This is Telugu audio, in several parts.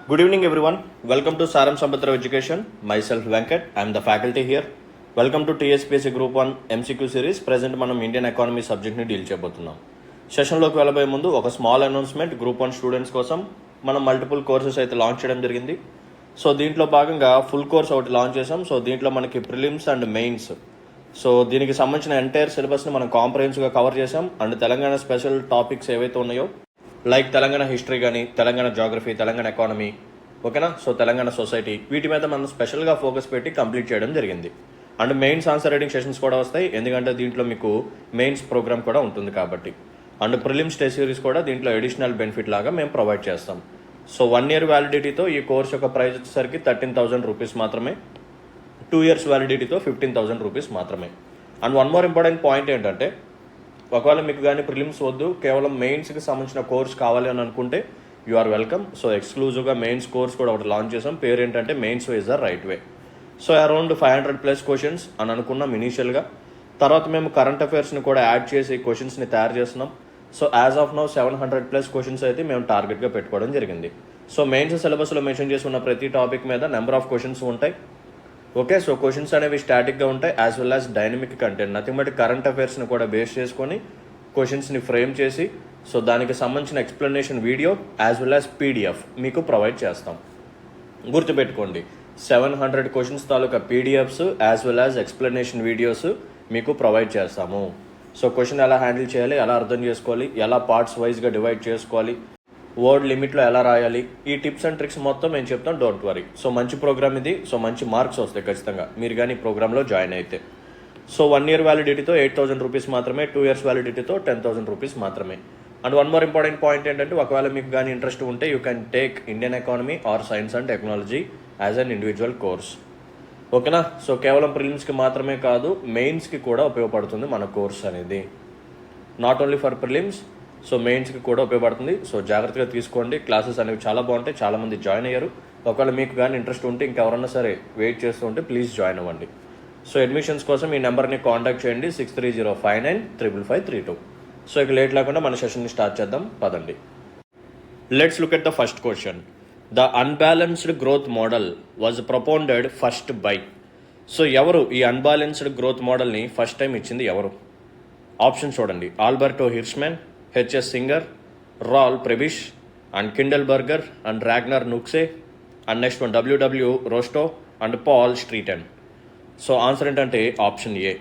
Good evening, everyone. Welcome to Saram Sambatara Education. Myself Venkat. I am the faculty here. Welcome to TSPSC Group-1 MCQ series. Present మనం ఇండియన్ ఎకానమీ సబ్జెక్ట్ని డీల్ చేయబోతున్నాం. సెషన్లోకి వెళ్ళబోయే ముందు ఒక స్మాల్ అనౌన్స్మెంట్. Group-1 స్టూడెంట్స్ కోసం మనం మల్టిపుల్ కోర్సెస్ అయితే లాంచ్ చేయడం జరిగింది. సో దీంట్లో భాగంగా ఫుల్ కోర్స్ ఒకటి లాంచ్ చేసాం. సో దీంట్లో మనకి ప్రిలిమ్స్ అండ్ మెయిన్స్, సో దీనికి సంబంధించిన ఎంటైర్ సిలబస్ని మనం కాంప్రహెన్సివ్గా కవర్ చేసాం. అండ్ తెలంగాణ స్పెషల్ టాపిక్స్ ఏవైతే ఉన్నాయో లైక్ తెలంగాణ హిస్టరీ కానీ, తెలంగాణ జాగ్రఫీ, తెలంగాణ ఎకానమీ, ఓకేనా, సో తెలంగాణ సొసైటీ, వీటి మీద మనం స్పెషల్గా ఫోకస్ పెట్టి కంప్లీట్ చేయడం జరిగింది. And mains answer writing sessions కూడా వస్తాయి, ఎందుకంటే దీంట్లో మీకు మెయిన్స్ ప్రోగ్రామ్ కూడా ఉంటుంది కాబట్టి. అండ్ ప్రిలిమ్స్ టెస్ట్ సిరీస్ కూడా దీంట్లో అడిషనల్ బెనిఫిట్ లాగా మేము ప్రొవైడ్ చేస్తాం. సో 1 year వ్యాలిడిటీతో ఈ కోర్స్ యొక్క ప్రైస్ వచ్చేసరికి 13,000 రూపీస్ మాత్రమే. 2 years వ్యాలిడిటీతో 15,000 రూపీస్ మాత్రమే. And one more important point ఏంటంటే, ఒకవేళ మీకు కానీ ప్రిలిమ్స్ వద్దు, కేవలం మెయిన్స్కి సంబంధించిన కోర్స్ కావాలి అని అనుకుంటే యు ఆర్ వెల్కమ్. సో ఎక్స్క్లూజివ్గా మెయిన్స్ కోర్స్ కూడా ఒకటి లాంచ్ చేసాం. పేరు ఏంటంటే mains is the right way. So around 500+ questions అని అనుకున్నాం ఇనీషియల్గా. తర్వాత మేము కరెంట్ అఫైర్స్ని కూడా యాడ్ చేసి క్వశ్చన్స్ని తయారు చేస్తున్నాం. So as of now 700+ questions అయితే మేము టార్గెట్గా పెట్టుకోవడం జరిగింది. సో మెయిన్స్ సిలబస్లో మెన్షన్ చేసి ఉన్న ప్రతి టాపిక్ మీద నెంబర్ ఆఫ్ క్వశ్చన్స్ ఉంటాయి. ఓకే, సో క్వశ్చన్స్ అనేవి స్టాటిక్గా ఉంటాయి, as well as dynamic content. Nothing but current అఫైర్స్ని కూడా బేస్ చేసుకొని క్వశ్చన్స్ని ఫ్రేమ్ చేసి, సో దానికి సంబంధించిన explanation video as well as PDF మీకు ప్రొవైడ్ చేస్తాం. గుర్తుపెట్టుకోండి, 700 క్వశ్చన్స్ తాలూకా PDFs as well as explanation videos మీకు ప్రొవైడ్ చేస్తాము. సో క్వశ్చన్ ఎలా హ్యాండిల్ చేయాలి, ఎలా అర్థం చేసుకోవాలి, ఎలా పార్ట్స్ వైజ్గా డివైడ్ చేసుకోవాలి, వర్డ్ లిమిట్లో ఎలా రాయాలి, ఈ టిప్స్ అండ్ ట్రిక్స్ మొత్తం మేము చెప్తాం. Don't worry. సో మంచి ప్రోగ్రామ్ ఇది. సో మంచి మార్క్స్ వస్తాయి ఖచ్చితంగా మీరు కానీ ప్రోగ్రాంలో జాయిన్ అయితే. సో 1 year వ్యాలిడిటీతో 8,000 రూపీస్ మాత్రమే, 2 years వ్యాలిడిటీతో 10,000 రూపీస్ మాత్రమే. And one more important point ఏంటంటే, ఒకవేళ మీకు కానీ ఇంట్రెస్ట్ ఉంటే you can take Indian economy are science and technology as an individual course. ఓకేనా. సో కేవలం ప్రిలిమ్స్కి మాత్రమే కాదు, మెయిన్స్కి కూడా ఉపయోగపడుతుంది మన కోర్స్ అనేది. Not only for prelims, so మెయిన్స్కి కూడా ఉపయోగపడుతుంది. సో జాగ్రత్తగా తీసుకోండి. క్లాసెస్ అనేవి చాలా బాగుంటాయి, చాలామంది జాయిన్ అయ్యారు. ఒకవేళ మీకు కానీ ఇంట్రెస్ట్ ఉంటే, ఇంకెవరన్నా సరే వెయిట్ చేస్తూ ఉంటే ప్లీజ్ జాయిన్ అవ్వండి. సో అడ్మిషన్స్ కోసం ఈ నెంబర్ని కాంటాక్ట్ చేయండి, 6305955532. సో ఇక లేట్ లేకుండా మన సెషన్ని స్టార్ట్ చేద్దాం, పదండి. Let's look at the first question. The unbalanced growth model was propounded first by. So ఎవరు ఈ అన్బ్యాలెన్స్డ్ గ్రోత్ మోడల్ని ఫస్ట్ టైం ఇచ్చింది ఎవరు? ఆప్షన్ చూడండి. Alberto Hirschman, H S Singer, Raul Prebisch, and Kindleberger, and Ragnar Nurkse, and next one W W Rostow, and Paul Streeten. So answer ఏంటంటే option A.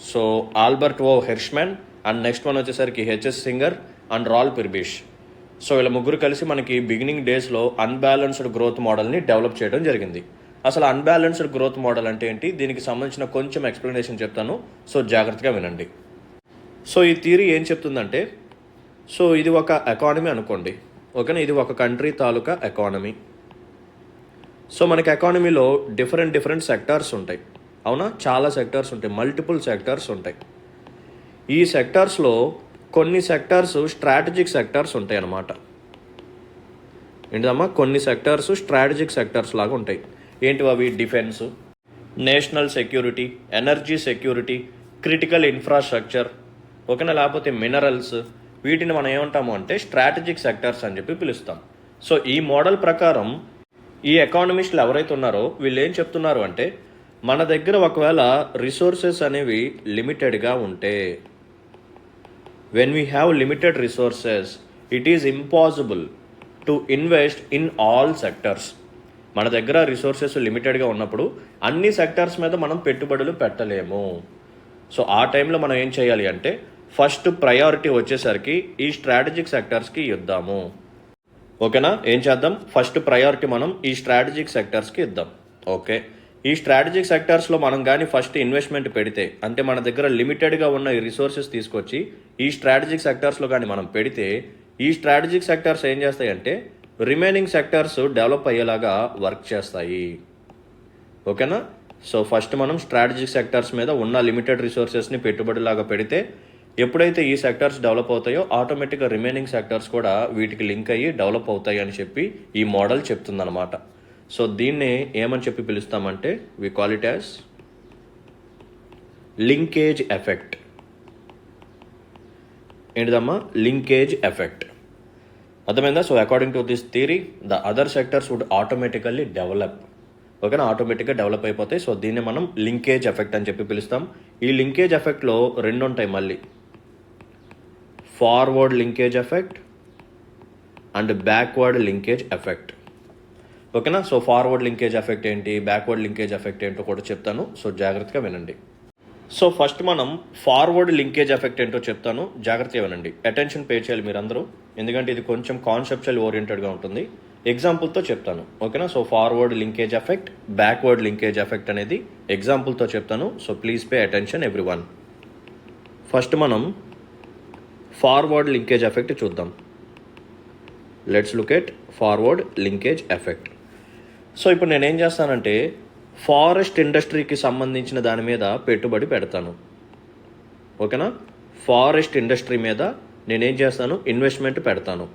So Albert O Hirschman, and next one వచ్చేసరికి H S Singer and Raul Prebisch. So వీళ్ళ ముగ్గురు కలిసి మనకి బిగినింగ్ డేస్లో అన్బ్యాలెన్స్డ్ గ్రోత్ మోడల్ని డెవలప్ చేయడం జరిగింది. అసలు అన్బ్యాలెన్స్డ్ గ్రోత్ మోడల్ అంటే ఏంటి, దీనికి సంబంధించిన కొంచెం ఎక్స్ప్లెనేషన్ చెప్తాను. సో జాగ్రత్తగా వినండి. సో ఈ థియరీ ఏం చెప్తుందంటే, సో ఇది ఒక ఎకానమీ అనుకోండి, ఓకేనా, ఇది ఒక కంట్రీ తాలూకా ఎకానమీ. సో మనకి ఎకానమీలో డిఫరెంట్ సెక్టార్స్ ఉంటాయి, అవునా, చాలా సెక్టార్స్ ఉంటాయి, మల్టిపుల్ సెక్టార్స్ ఉంటాయి. ఈ సెక్టార్స్లో కొన్ని సెక్టార్స్ స్ట్రాటజిక్ సెక్టార్స్ ఉంటాయి అన్నమాట. ఏంటమ్మా, కొన్ని సెక్టార్స్ స్ట్రాటజిక్ సెక్టార్స్ లాగా ఉంటాయి. ఏంటి అవి? Defence, national security, energy security, critical infrastructure, ఓకేనా, లేకపోతే మినరల్స్. వీటిని మనం ఏమంటాము అంటే స్ట్రాటజిక్ సెక్టార్స్ అని చెప్పి పిలుస్తాం. సో ఈ మోడల్ ప్రకారం ఈ ఎకానమిస్టులు ఎవరైతే ఉన్నారో వీళ్ళు ఏం చెప్తున్నారు అంటే, మన దగ్గర ఒకవేళ రిసోర్సెస్ అనేవి లిమిటెడ్గా ఉంటే, when we have limited resources it is impossible to invest in all sectors. మన దగ్గర రిసోర్సెస్ లిమిటెడ్గా ఉన్నప్పుడు అన్ని సెక్టార్స్ మీద మనం పెట్టుబడులు పెట్టలేము. సో ఆ టైంలో మనం ఏం చేయాలి అంటే, ఫస్ట్ ప్రయారిటీ వచ్చేసరికి ఈ స్ట్రాటజిక్ సెక్టార్స్కి ఇద్దాము. ఓకేనా, ఏం చేద్దాం, ఫస్ట్ ప్రయారిటీ మనం ఈ స్ట్రాటజిక్ సెక్టార్స్కి ఇద్దాం. ఓకే, ఈ స్ట్రాటజిక్ సెక్టార్స్లో మనం కానీ ఫస్ట్ ఇన్వెస్ట్మెంట్ పెడితే, అంటే మన దగ్గర లిమిటెడ్గా ఉన్న ఈ రిసోర్సెస్ తీసుకొచ్చి ఈ స్ట్రాటజిక్ సెక్టార్స్లో కానీ మనం పెడితే, ఈ స్ట్రాటజిక్ సెక్టార్స్ ఏం చేస్తాయంటే రిమైనింగ్ సెక్టార్స్ డెవలప్ అయ్యేలాగా వర్క్ చేస్తాయి. ఓకేనా. సో ఫస్ట్ మనం స్ట్రాటజిక్ సెక్టార్స్ మీద ఉన్న లిమిటెడ్ రిసోర్సెస్ని పెట్టుబడిలాగా పెడితే, ఎప్పుడైతే ఈ సెక్టార్స్ డెవలప్ అవుతాయో ఆటోమేటిక్గా రిమైనింగ్ సెక్టార్స్ కూడా వీటికి లింక్ అయ్యి డెవలప్ అవుతాయి అని చెప్పి ఈ మోడల్ చెప్తుందన్నమాట. సో దీన్ని ఏమని చెప్పి పిలుస్తామంటే, we call it as linkage effect. ఏంటిదమ్మా? Linkage effect. అర్థమైందా? So according to this theory the other sectors would automatically develop. ఓకేనా, ఆటోమేటిక్గా డెవలప్ అయిపోతాయి. సో దీన్ని మనం లింకేజ్ ఎఫెక్ట్ అని చెప్పి పిలుస్తాం. ఈ లింకేజ్ ఎఫెక్ట్లో రెండు ఉంటాయి మళ్ళీ, forward linkage effect and backward linkage effect. ఓకేనా, సో ఫార్వర్డ్ లింకేజ్ ఎఫెక్ట్ ఏంటి, బ్యాక్వర్డ్ లింకేజ్ ఎఫెక్ట్ ఏంటో కూడా చెప్తాను. సో జాగ్రత్తగా వినండి. సో ఫస్ట్ మనం ఫార్వర్డ్ లింకేజ్ ఎఫెక్ట్ ఏంటో చెప్తాను, జాగ్రత్తగా వినండి. అటెన్షన్ పే చేయాలి మీరందరూ, ఎందుకంటే ఇది కొంచెం కాన్సెప్చువల్ ఓరియంటెడ్గా ఉంటుంది. ఎగ్జాంపుల్తో చెప్తాను. ఓకేనా, so forward linkage effect, backward linkage effect అనేది ఎగ్జాంపుల్తో చెప్తాను. So please pay attention everyone. First మనం ఫార్వర్డ్ లింకేజ్ ఎఫెక్ట్ చూద్దాం. Let's look at forward linkage effect. So ఇప్పుడు నేనేం చేస్తానంటే ఫారెస్ట్ ఇండస్ట్రీకి సంబంధించిన దాని మీద పెట్టుబడి పెడతాను. ఓకేనా, ఫారెస్ట్ ఇండస్ట్రీ మీద నేనేం చేస్తాను, ఇన్వెస్ట్మెంట్ పెడతాను.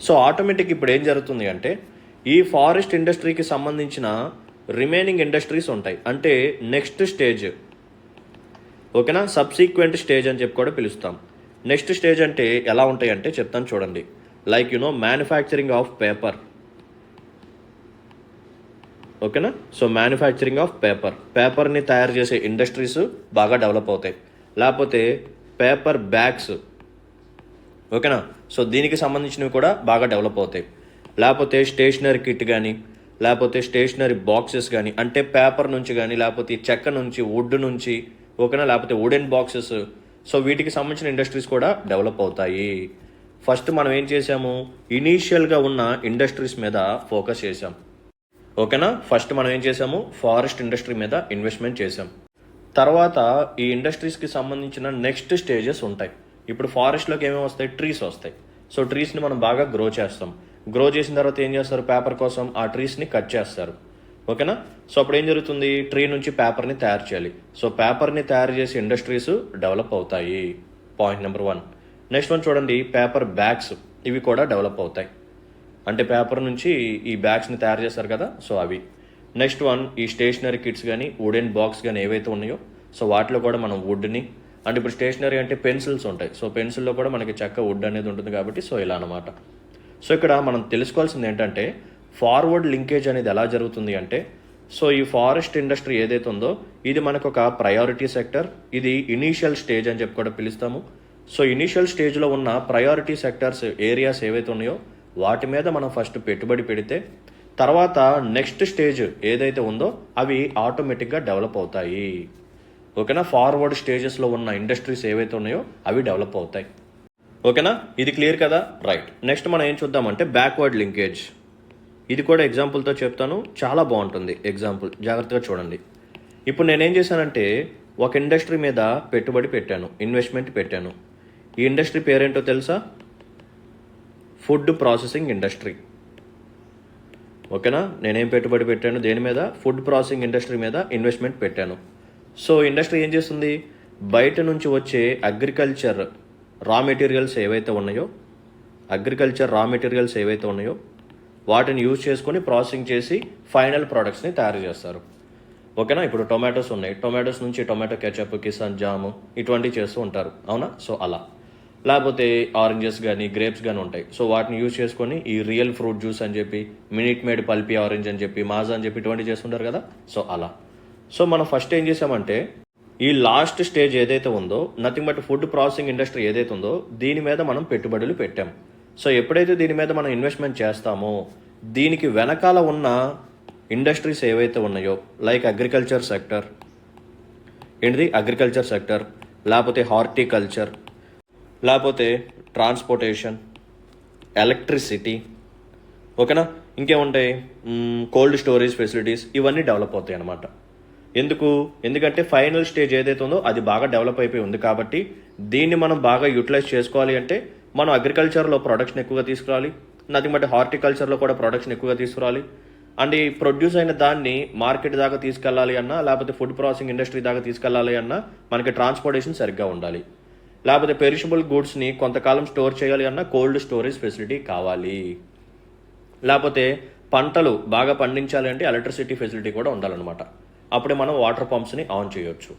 సో ఆటోమేటిక్ ఇప్పుడు ఏం జరుగుతుంది అంటే ఈ ఫారెస్ట్ ఇండస్ట్రీకి సంబంధించిన రిమైనింగ్ ఇండస్ట్రీస్ ఉంటాయి, అంటే నెక్స్ట్ స్టేజ్. ఓకేనా, సబ్సీక్వెంట్ స్టేజ్ అని చెప్పి కూడా పిలుస్తాం. నెక్స్ట్ స్టేజ్ అంటే ఎలా ఉంటాయి అంటే చెప్తాను చూడండి. Like manufacturing of paper. ఓకేనా, సో మ్యానుఫ్యాక్చరింగ్ ఆఫ్ పేపర్ని తయారు చేసే ఇండస్ట్రీస్ బాగా డెవలప్ అవుతాయి. లేకపోతే పేపర్ బ్యాగ్స్. ఓకేనా, సో దీనికి సంబంధించినవి కూడా బాగా డెవలప్ అవుతాయి. లేకపోతే స్టేషనరీ కిట్ కానీ, లేకపోతే స్టేషనరీ బాక్సెస్ కానీ, అంటే పేపర్ నుంచి కానీ, లేకపోతే చెక్క నుంచి, వుడ్ నుంచి. ఓకేనా, లేకపోతే వుడెన్ బాక్సెస్. సో వీటికి సంబంధించిన ఇండస్ట్రీస్ కూడా డెవలప్ అవుతాయి. ఫస్ట్ మనం ఏం చేసాము, ఇనీషియల్గా ఉన్న ఇండస్ట్రీస్ మీద ఫోకస్ చేసాం. ఓకేనా, ఫస్ట్ మనం ఏం చేసాము, ఫారెస్ట్ ఇండస్ట్రీ మీద ఇన్వెస్ట్మెంట్ చేసాం. తర్వాత ఈ ఇండస్ట్రీస్కి సంబంధించిన నెక్స్ట్ స్టేజెస్ ఉంటాయి. ఇప్పుడు ఫారెస్ట్లోకి ఏమేమి వస్తాయి, ట్రీస్ వస్తాయి. సో ట్రీస్ని మనం బాగా గ్రో చేస్తాం. గ్రో చేసిన తర్వాత ఏం చేస్తారు, పేపర్ కోసం ఆ ట్రీస్ని కట్ చేస్తారు. ఓకేనా, సో అప్పుడు ఏం జరుగుతుంది, ట్రీ నుంచి పేపర్ని తయారు చేయాలి. సో పేపర్ని తయారు చేసే ఇండస్ట్రీస్ డెవలప్ అవుతాయి. Point number 1. నెక్స్ట్ వన్ చూడండి, పేపర్ బ్యాగ్స్. ఇవి కూడా డెవలప్ అవుతాయి, అంటే పేపర్ నుంచి ఈ బ్యాగ్స్ని తయారు చేస్తారు కదా, సో అవి. నెక్స్ట్ వన్ ఈ స్టేషనరీ కిట్స్ కానీ, వుడెన్ బాక్స్ కానీ ఏవైతే ఉన్నాయో, సో వాటిలో కూడా మనం వుడ్ని, అంటే ఇప్పుడు స్టేషనరీ అంటే పెన్సిల్స్ ఉంటాయి. సో పెన్సిల్లో కూడా మనకి చెక్క వుడ్ అనేది ఉంటుంది కాబట్టి సో ఇలా అనమాట. సో ఇక్కడ మనం తెలుసుకోవాల్సింది ఏంటంటే ఫార్వర్డ్ లింకేజ్ అనేది ఎలా జరుగుతుంది అంటే, సో ఈ ఫారెస్ట్ ఇండస్ట్రీ ఏదైతే ఉందో ఇది మనకు ఒక ప్రయారిటీ సెక్టర్. ఇది ఇనీషియల్ స్టేజ్ అని చెప్పి కూడా పిలుస్తాము. సో ఇనీషియల్ స్టేజ్లో ఉన్న ప్రయారిటీ సెక్టర్స్ ఏరియాస్ ఏవైతే ఉన్నాయో వాటి మీద మనం ఫస్ట్ పెట్టుబడి పెడితే తర్వాత నెక్స్ట్ స్టేజ్ ఏదైతే ఉందో అవి ఆటోమేటిక్గా డెవలప్ అవుతాయి. ఓకేనా, ఫార్వర్డ్ స్టేజెస్లో ఉన్న ఇండస్ట్రీస్ ఏవైతే ఉన్నాయో అవి డెవలప్ అవుతాయి. ఓకేనా, ఇది క్లియర్ కదా, రైట్. నెక్స్ట్ మనం ఏం చూద్దామంటే బ్యాక్వర్డ్ లింకేజ్. ఇది కూడా ఎగ్జాంపుల్తో చెప్తాను, చాలా బాగుంటుంది ఎగ్జాంపుల్, జాగ్రత్తగా చూడండి. ఇప్పుడు నేనేం చేశానంటే ఒక ఇండస్ట్రీ మీద పెట్టుబడి పెట్టాను, ఇన్వెస్ట్మెంట్ పెట్టాను. ఈ ఇండస్ట్రీ పేరేంటో తెలుసా, ఫుడ్ ప్రాసెసింగ్ ఇండస్ట్రీ. ఓకేనా, నేనేం పెట్టుబడి పెట్టాను దేని మీద, ఫుడ్ ప్రాసెసింగ్ ఇండస్ట్రీ మీద ఇన్వెస్ట్మెంట్ పెట్టాను. సో ఇండస్ట్రీ ఏం చేస్తుంది, బయట నుంచి వచ్చే అగ్రికల్చర్ రా మెటీరియల్స్ ఏవైతే ఉన్నాయో వాటిని యూజ్ చేసుకొని ప్రాసెసింగ్ చేసి ఫైనల్ ప్రోడక్ట్స్ని తయారు చేస్తారు. ఓకేనా, ఇప్పుడు టొమాటోస్ ఉన్నాయి, టొమాటోస్ నుంచి టొమాటో కెచప్, కిసాన్ జాము ఇటువంటివి చేస్తూ ఉంటారు, అవునా. సో అలా, లేకపోతే ఆరెంజెస్ కానీ గ్రేప్స్ కానీ ఉంటాయి. సో వాటిని యూజ్ చేసుకొని ఈ రియల్ ఫ్రూట్ జ్యూస్ అని చెప్పి, మినిట్ మేడ్ పల్పీ ఆరెంజ్ అని చెప్పి, మాజా అని చెప్పి ఇటువంటివి చేస్తుంటారు కదా, సో అలా. సో మనం ఫస్ట్ ఏం చేసామంటే ఈ లాస్ట్ స్టేజ్ ఏదైతే ఉందో, nothing but food processing industry ఏదైతే ఉందో దీని మీద మనం పెట్టుబడులు పెట్టాం. సో ఎప్పుడైతే దీని మీద మనం ఇన్వెస్ట్మెంట్ చేస్తామో దీనికి వెనకాల ఉన్న ఇండస్ట్రీస్ ఏవైతే ఉన్నాయో, లైక్ అగ్రికల్చర్ సెక్టర్, లేకపోతే హార్టికల్చర్, లేకపోతే ట్రాన్స్పోర్టేషన్, ఎలక్ట్రిసిటీ. ఓకేనా, ఇంకేముంటాయి, కోల్డ్ స్టోరేజ్ ఫెసిలిటీస్, ఇవన్నీ డెవలప్ అవుతాయి అన్నమాట. ఎందుకంటే ఫైనల్ స్టేజ్ ఏదైతే ఉందో అది బాగా డెవలప్ అయిపోయి ఉంది కాబట్టి దీన్ని మనం బాగా యూటిలైజ్ చేసుకోవాలి అంటే మనం అగ్రికల్చర్లో ప్రొడక్షన్ ఎక్కువగా తీసుకురావాలి, నథింగ్ బట్ హార్టికల్చర్లో కూడా ప్రొడక్షన్ ఎక్కువగా తీసుకురావాలి. అండ్ ఈ ప్రొడ్యూస్ అయిన దాన్ని మార్కెట్ దాకా తీసుకెళ్ళాలి అన్నా, లేకపోతే ఫుడ్ ప్రాసెసింగ్ ఇండస్ట్రీ దాకా తీసుకెళ్ళాలి అన్నా మనకి ట్రాన్స్పోర్టేషన్ సరిగ్గా ఉండాలి. లేకపోతే పెరిషబుల్ గూడ్స్ని కొంతకాలం స్టోర్ చేయాలి అన్నా కోల్డ్ స్టోరేజ్ ఫెసిలిటీ కావాలి. లేకపోతే పంటలు బాగా పండించాలి అంటే ఎలక్ట్రిసిటీ ఫెసిలిటీ కూడా ఉండాలన్నమాట. అప్పుడే మనం వాటర్ పంప్స్ని ఆన్ చేయొచ్చు.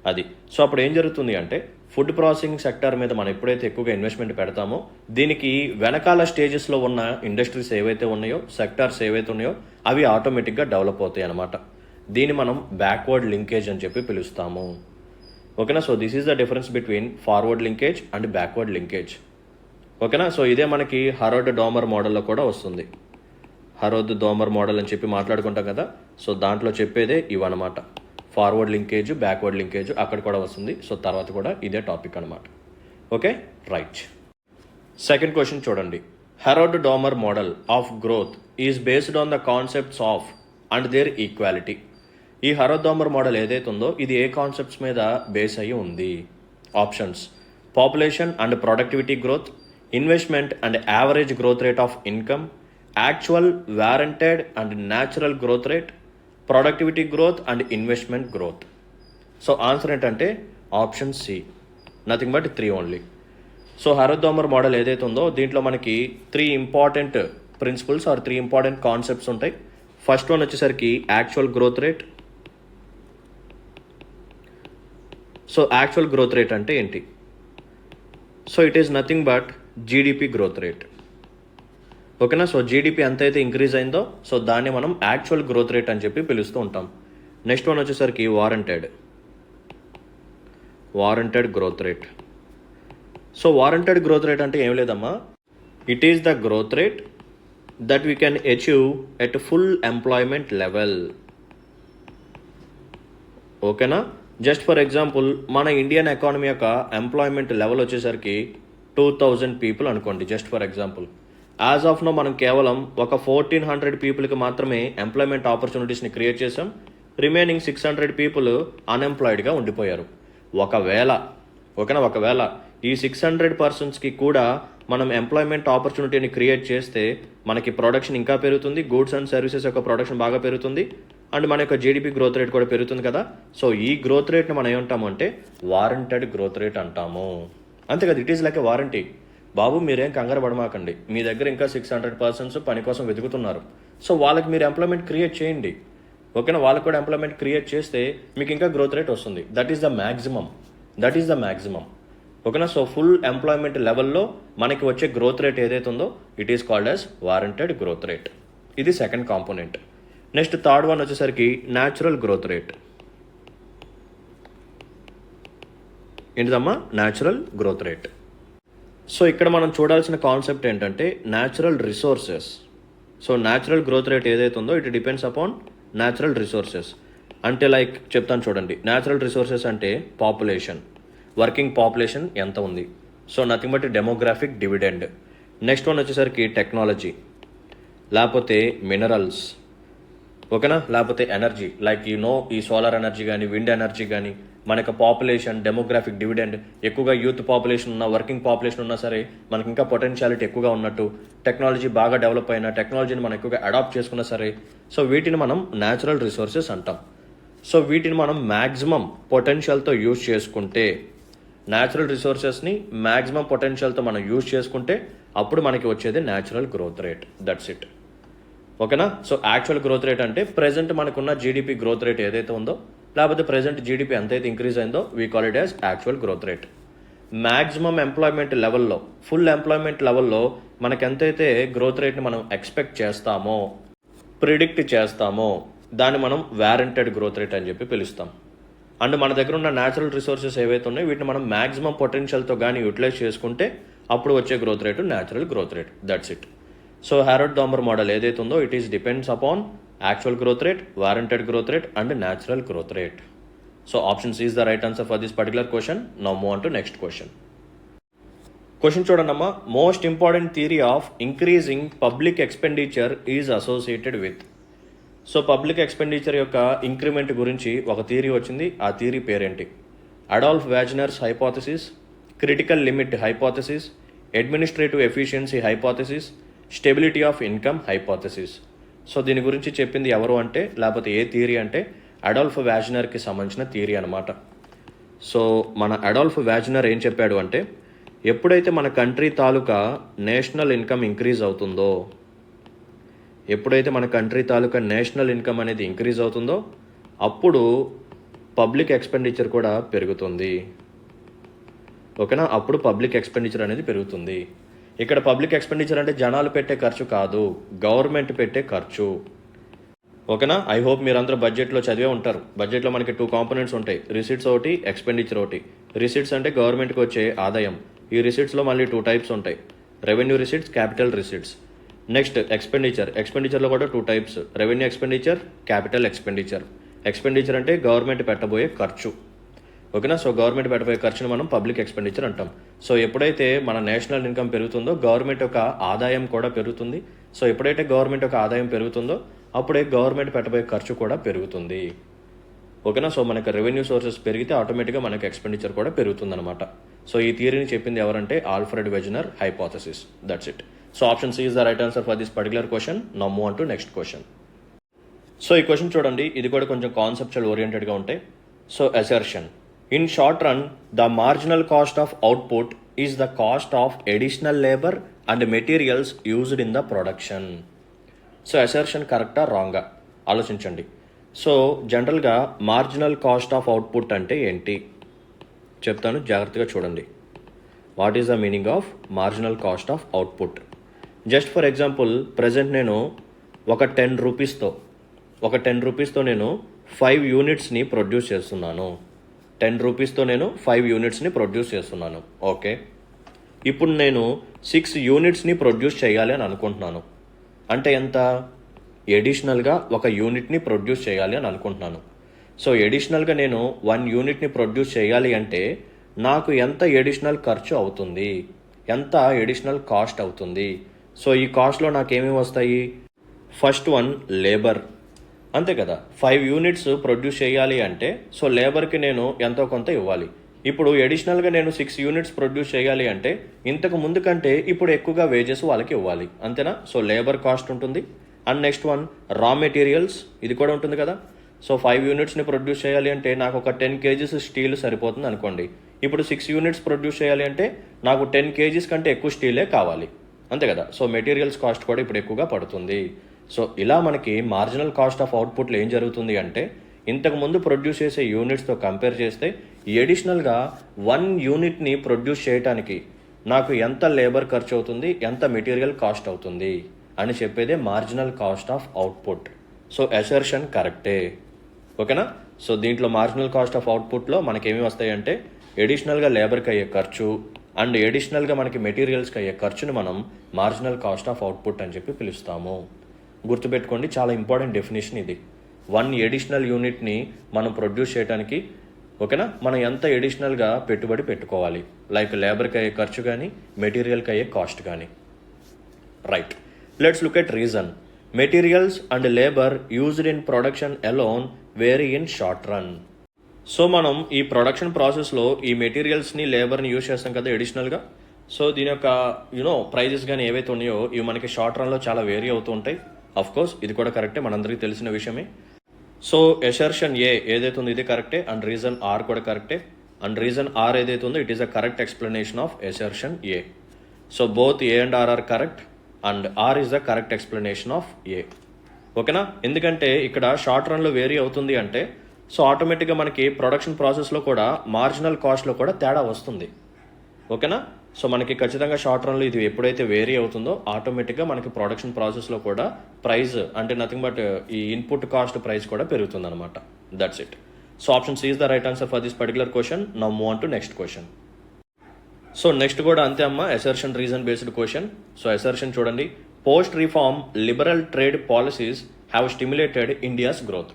అది. సో అప్పుడు ఏం జరుగుతుంది అంటే ఫుడ్ ప్రాసెసింగ్ సెక్టర్ మీద మనం ఎప్పుడైతే ఎక్కువగా ఇన్వెస్ట్మెంట్ పెడతామో దీనికి వెనకాల స్టేజెస్లో ఉన్న ఇండస్ట్రీస్ ఏవైతే ఉన్నాయో, సెక్టార్స్ ఏవైతే ఉన్నాయో అవి ఆటోమేటిక్గా డెవలప్ అవుతాయి అన్నమాట. దీన్ని మనం బ్యాక్వర్డ్ లింకేజ్ అని చెప్పి పిలుస్తాము. ఓకేనా. So this is the difference between forward linkage and backward linkage. ఓకేనా. సో ఇదే మనకి హరోడ్ డోమర్ మోడల్లో కూడా వస్తుంది. హరోడ్ డోమర్ మోడల్ అని చెప్పి మాట్లాడుకుంటాం కదా, సో దాంట్లో చెప్పేదే ఇవన్నమాట. ఫార్వర్డ్ లింకేజ్, బ్యాక్వర్డ్ లింకేజ్ అక్కడ కూడా వస్తుంది. సో తర్వాత కూడా ఇదే టాపిక్ అనమాట. Okay, right. సెకండ్ క్వశ్చన్ చూడండి. Harrod Domar model of growth is based on the concepts of and their equality. ఈ హరోడ్ డోమర్ మోడల్ ఏదైతే ఉందో ఇది ఏ కాన్సెప్ట్స్ మీద బేస్ అయ్యి ఉంది? Options: population and productivity growth, investment and average growth rate of income, actual, warranted and natural growth rate, productivity growth and investment growth. So answer ఏంటంటే option C, nothing but 3 only. So Harrod Domar model ఏదైతే ఉందో దీంట్లో మనకి 3 important principles or 3 important concepts ఉంటాయి. ఫస్ట్ వన్ వచ్చేసరికి actual growth rate. So actual growth rate అంటే ఏంటి? So it is nothing but GDP growth rate. ఓకేనా. సో జీడిపి ఎంతైతే ఇంక్రీజ్ అయిందో సో దాన్ని మనం యాక్చువల్ గ్రోత్ రేట్ అని చెప్పి పిలుస్తూ ఉంటాం. నెక్స్ట్ వన్ వచ్చేసరికి warranted growth rate. So warranted growth rate అంటే ఏం లేదమ్మా, it is the growth rate that we can achieve at full employment level. ఓకేనా. జస్ట్ ఫర్ ఎగ్జాంపుల్ మన ఇండియన్ ఎకానమీ యొక్క ఎంప్లాయ్మెంట్ లెవెల్ వచ్చేసరికి 2000 పీపుల్ అనుకోండి, just for example. As of now మనం కేవలం ఒక 1400 పీపుల్కి మాత్రమే ఎంప్లాయ్మెంట్ ఆపర్చునిటీస్ని క్రియేట్ చేసాం. రిమైనింగ్ 600 పీపుల్ అన్ఎంప్లాయిడ్గా ఉండిపోయారు. ఒకవేళ ఈ 600 పర్సన్స్కి కూడా మనం ఎంప్లాయ్మెంట్ ఆపర్చునిటీని క్రియేట్ చేస్తే మనకి ప్రొడక్షన్ ఇంకా పెరుగుతుంది, గూడ్స్ అండ్ సర్వీసెస్ యొక్క ప్రొడక్షన్ బాగా పెరుగుతుంది, అండ్ మన యొక్క జీడిపి గ్రోత్ రేట్ కూడా పెరుగుతుంది కదా. సో ఈ గ్రోత్ రేట్ని మనం ఏమంటాము అంటే వారంటెడ్ గ్రోత్ రేట్ అంటాము. అంతే కదా, it is like a warranty. బాబు మీరేం కంగారు పడమాకండి, మీ దగ్గర ఇంకా 600 పర్సన్స్ పని కోసం వెతుకుతున్నారు. సో వాళ్ళకి మీరు ఎంప్లాయ్మెంట్ క్రియేట్ చేయండి. ఓకేనా. వాళ్ళకి కూడా ఎంప్లాయ్మెంట్ క్రియేట్ చేస్తే మీకు ఇంకా గ్రోత్ రేట్ వస్తుంది. That is the maximum. ఓకేనా. సో ఫుల్ ఎంప్లాయ్మెంట్ లెవెల్లో మనకి వచ్చే గ్రోత్ రేట్ ఏదైతే ఉందో it is called as warranted growth rate. ఇది second component. Next third one వచ్చేసరికి న్యాచురల్ గ్రోత్ రేట్. ఏంటిదమ్మా? Natural growth rate. సో ఇక్కడ మనం చూడాల్సిన కాన్సెప్ట్ ఏంటంటే natural resources. So natural growth rate ఏదైతే ఉందో it depends upon natural resources. అంటే లైక్ చెప్తాను చూడండి. న్యాచురల్ రిసోర్సెస్ అంటే పాపులేషన్, వర్కింగ్ పాపులేషన్ ఎంత ఉంది. So nothing but demographic dividend. Next one వచ్చేసరికి టెక్నాలజీ, లేకపోతే మినరల్స్. ఓకేనా. లేకపోతే ఎనర్జీ లైక్ ఈ సోలార్ ఎనర్జీ కానీ, విండ్ ఎనర్జీ కానీ. మనకు పాపులేషన్, డెమోగ్రాఫిక్ డివిడెండ్, ఎక్కువగా యూత్ పాపులేషన్ ఉన్న, వర్కింగ్ పాపులేషన్ ఉన్నా సరే మనకి ఇంకా పొటెన్షియాలిటీ ఎక్కువగా ఉన్నట్టు, టెక్నాలజీ బాగా డెవలప్ అయిన, టెక్నాలజీని మనం ఎక్కువగా అడాప్ట్ చేసుకున్నా సరే, సో వీటిని మనం న్యాచురల్ రిసోర్సెస్ అంటాం. సో వీటిని మనం మ్యాక్సిమం పొటెన్షియల్తో యూజ్ చేసుకుంటే, న్యాచురల్ రిసోర్సెస్ని మ్యాక్సిమం పొటెన్షియల్తో మనం యూజ్ చేసుకుంటే అప్పుడు మనకి వచ్చేది natural growth rate. That's it. ఓకేనా. సో యాక్చువల్ గ్రోత్ రేట్ అంటే ప్రెజెంట్ మనకున్న జీడిపి గ్రోత్ రేట్ ఏదైతే ఉందో, లేకపోతే ప్రెజెంట్ జీడిపి ఎంతైతే ఇంక్రీజ్ అయిందో we call it as actual growth rate. Maximum employment లెవెల్లో, ఫుల్ ఎంప్లాయ్మెంట్ లెవెల్లో మనకి ఎంతైతే గ్రోత్ రేట్ని మనం ఎక్స్పెక్ట్ చేస్తామో, ప్రిడిక్ట్ చేస్తామో దాన్ని మనం వారంటెడ్ గ్రోత్ రేట్ అని చెప్పి పిలుస్తాం. అండ్ మన దగ్గర ఉన్న న్యాచురల్ రిసోర్సెస్ ఏవైతే ఉన్నాయో వీటిని మనం మ్యాక్సిమం పొటెన్షియల్తో కానీ యూటిలైజ్ చేసుకుంటే అప్పుడు వచ్చే growth rate natural growth rate. That's it. So Harrod Domar model ఏదైతే ఉందో it is depends upon actual growth rate, warranted growth rate and natural growth rate. So option C is the right answer for this particular question. Now move on to next question. Question చూడండమ్మా. Most important theory of increasing public expenditure is associated with. So public expenditure యొక్క ఇంక్రిమెంట్ గురించి ఒక థియరీ వచ్చింది. ఆ థియరీ పేరేంటి? Adolph Wagner's hypothesis, critical limit hypothesis, administrative efficiency hypothesis, stability of income hypothesis. So దీని గురించి చెప్పింది ఎవరు అంటే, లేకపోతే ఏ థియరీ అంటే అడాల్ఫ్ వాజ్నర్కి సంబంధించిన థియరీ అనమాట. సో మన అడాల్ఫ్ వాజ్నర్ ఏం చెప్పాడు అంటే, ఎప్పుడైతే మన కంట్రీ తాలూకా నేషనల్ ఇన్కమ్ ఇంక్రీజ్ అవుతుందో, ఎప్పుడైతే మన కంట్రీ తాలూకా నేషనల్ ఇన్కమ్ అనేది ఇంక్రీజ్ అవుతుందో అప్పుడు పబ్లిక్ ఎక్స్పెండిచర్ కూడా పెరుగుతుంది. ఓకేనా, అప్పుడు పబ్లిక్ ఎక్స్పెండిచర్ అనేది పెరుగుతుంది. ఇక్కడ పబ్లిక్ ఎక్స్పెండిచర్ అంటే జనాలు పెట్టే ఖర్చు కాదు, గవర్నమెంట్ పెట్టే ఖర్చు. ఓకేనా, ఐ హోప్ మీరందరూ బడ్జెట్లో చదివే ఉంటారు. బడ్జెట్లో మనకి 2 కాంపోనెంట్స్ ఉంటాయి, రిసీట్స్ ఒకటి, ఎక్స్పెండిచర్ ఒకటి. రిసీట్స్ అంటే గవర్నమెంట్కి వచ్చే ఆదాయం. ఈ రిసీట్స్లో మళ్ళీ 2 టైప్స్ ఉంటాయి, revenue receipts, capital receipts. Next ఎక్స్పెండిచర్లో కూడా 2 types, revenue expenditure, capital expenditure. Expenditure అంటే గవర్నమెంట్ పెట్టబోయే ఖర్చు. ఓకేనా, సో గవర్నమెంట్ పెట్టబోయే ఖర్చును మనం పబ్లిక్ ఎక్స్పెండిచర్ అంటాం. సో ఎప్పుడైతే మన నేషనల్ ఇన్కమ్ పెరుగుతుందో గవర్నమెంట్ యొక్క ఆదాయం కూడా పెరుగుతుంది. సో ఎప్పుడైతే గవర్నమెంట్ యొక్క ఆదాయం పెరుగుతుందో అప్పుడే గవర్నమెంట్ పెట్టబోయే ఖర్చు కూడా పెరుగుతుంది. ఓకేనా, సో మనకు రెవెన్యూ సోర్సెస్ పెరిగితే ఆటోమేటిక్గా మనకు ఎక్స్పెండిచర్ కూడా పెరుగుతుందన్నమాట. సో ఈ థియరీని చెప్పింది ఎవరంటే Alfred Wagner hypothesis. That's it. So option C is the right answer for this particular question. Now move on to next question. So ఈ క్వశ్చన్ చూడండి, ఇది కూడా కొంచెం కాన్సెప్చువల్ ఓరియంటెడ్గా ఉంటాయి. So assertion, in short run the marginal cost of output is the cost of additional labour and materials used in the production. So assertion కరెక్టా రాంగా ఆలోచించండి. సో జనరల్గా మార్జినల్ కాస్ట్ ఆఫ్ అవుట్పుట్ అంటే ఏంటి చెప్తాను, జాగ్రత్తగా చూడండి. What is the meaning of marginal cost of output? Just for example, present నేను ఒక 10 రూపీస్తో నేను 5 యూనిట్స్ని ప్రొడ్యూస్ చేస్తున్నాను. 10 రూపీస్తో నేను 5 యూనిట్స్ని ప్రొడ్యూస్ చేస్తున్నాను. ఓకే, ఇప్పుడు నేను 6 యూనిట్స్ని ప్రొడ్యూస్ చేయాలి అని అనుకుంటున్నాను. అంటే ఎంత? ఎడిషనల్గా 1 యూనిట్ని ప్రొడ్యూస్ చేయాలి అని అనుకుంటున్నాను. సో ఎడిషనల్గా నేను 1 యూనిట్ని ప్రొడ్యూస్ చేయాలి అంటే నాకు ఎంత ఎడిషనల్ ఖర్చు అవుతుంది, ఎంత ఎడిషనల్ కాస్ట్ అవుతుంది? సో ఈ కాస్ట్లో నాకేమేమి వస్తాయి? ఫస్ట్ వన్ లేబర్, అంతే కదా. 5 యూనిట్స్ ప్రొడ్యూస్ చేయాలి అంటే సో లేబర్కి నేను ఎంతో కొంత ఇవ్వాలి. ఇప్పుడు ఎడిషనల్గా నేను 6 యూనిట్స్ ప్రొడ్యూస్ చేయాలి అంటే ఇంతకు ముందు కంటే ఇప్పుడు ఎక్కువగా వేజెస్ వాళ్ళకి ఇవ్వాలి, అంతేనా? సో లేబర్ కాస్ట్ ఉంటుంది. అండ్ నెక్స్ట్ వన్ రా మెటీరియల్స్, ఇది కూడా ఉంటుంది కదా. సో 5 యూనిట్స్ని ప్రొడ్యూస్ చేయాలి అంటే నాకు ఒక 10 kgs స్టీల్ సరిపోతుంది అనుకోండి. ఇప్పుడు 6 యూనిట్స్ ప్రొడ్యూస్ చేయాలి అంటే నాకు 10 kgs కంటే ఎక్కువ స్టీలే కావాలి, అంతే కదా. సో మెటీరియల్స్ కాస్ట్ కూడా ఇప్పుడు ఎక్కువగా పడుతుంది. సో ఇలా మనకి మార్జినల్ కాస్ట్ ఆఫ్ అవుట్పుట్లో ఏం జరుగుతుంది అంటే ఇంతకు ముందు ప్రొడ్యూస్ చేసే యూనిట్స్తో కంపేర్ చేస్తే ఎడిషనల్గా 1 యూనిట్ని ప్రొడ్యూస్ చేయడానికి నాకు ఎంత లేబర్ ఖర్చు అవుతుంది, ఎంత మెటీరియల్ కాస్ట్ అవుతుంది అని చెప్పేదే marginal cost of output. So assertion కరెక్టే. ఓకేనా, సో దీంట్లో మార్జినల్ కాస్ట్ ఆఫ్ అవుట్పుట్లో మనకేమి వస్తాయి అంటే ఎడిషనల్గా లేబర్కి అయ్యే ఖర్చు అండ్ ఎడిషనల్గా మనకి మెటీరియల్స్కి అయ్యే ఖర్చుని మనం మార్జినల్ కాస్ట్ ఆఫ్ అవుట్పుట్ అని చెప్పి పిలుస్తాము. గుర్తుపెట్టుకోండి, చాలా ఇంపార్టెంట్ డెఫినేషన్ ఇది. 1 ఎడిషనల్ యూనిట్ని మనం ప్రొడ్యూస్ చేయడానికి ఓకేనా మనం ఎంత ఎడిషనల్గా పెట్టుబడి పెట్టుకోవాలి, లైక్ లేబర్కి అయ్యే ఖర్చు కానీ మెటీరియల్కి అయ్యే కాస్ట్ కానీ. Right, let's look at reason. Materials and labour used in production alone vary in short run. So మనం ఈ ప్రొడక్షన్ ప్రాసెస్లో ఈ మెటీరియల్స్ని లేబర్ని యూజ్ చేస్తాం కదా ఎడిషనల్గా. సో దీని యొక్క ప్రైజెస్ కానీ ఏవైతే ఉన్నాయో ఇవి మనకి షార్ట్ రన్లో చాలా వేరీ అవుతూ ఉంటాయి. అఫ్ కోర్స్ ఇది కూడా కరెక్టే, మనందరికీ తెలిసిన విషయమే. సో అసర్షన్ ఏ ఏదైతే ఉందో ఇది కరెక్టే అండ్ రీజన్ ఆర్ కూడా కరెక్టే. అండ్ రీజన్ ఆర్ ఏదైతే ఉందో it is a correct explanation of assertion A. So both A and R correct and R is the correct explanation of A. ఓకేనా, ఎందుకంటే ఇక్కడ షార్ట్ రన్లో వేరీ అవుతుంది అంటే సో ఆటోమేటిక్గా మనకి ప్రొడక్షన్ ప్రాసెస్లో కూడా మార్జినల్ కాస్ట్లో కూడా తేడా వస్తుంది. ఓకేనా, సో మనకి ఖచ్చితంగా షార్ట్ రన్లో ఇది ఎప్పుడైతే వేరీ అవుతుందో ఆటోమేటిక్గా మనకి ప్రొడక్షన్ ప్రాసెస్లో కూడా ప్రైస్ అంటే నథింగ్ బట్ ఈ ఇన్పుట్ కాస్ట్ ప్రైస్ కూడా పెరుగుతుంది అనమాట. That's it. So option C is the right answer for this particular question. Now move on to next question. So next కూడా అంతే అమ్మ, assertion reason based question. So assertion చూడండి, post reform liberal trade policies have stimulated India's growth.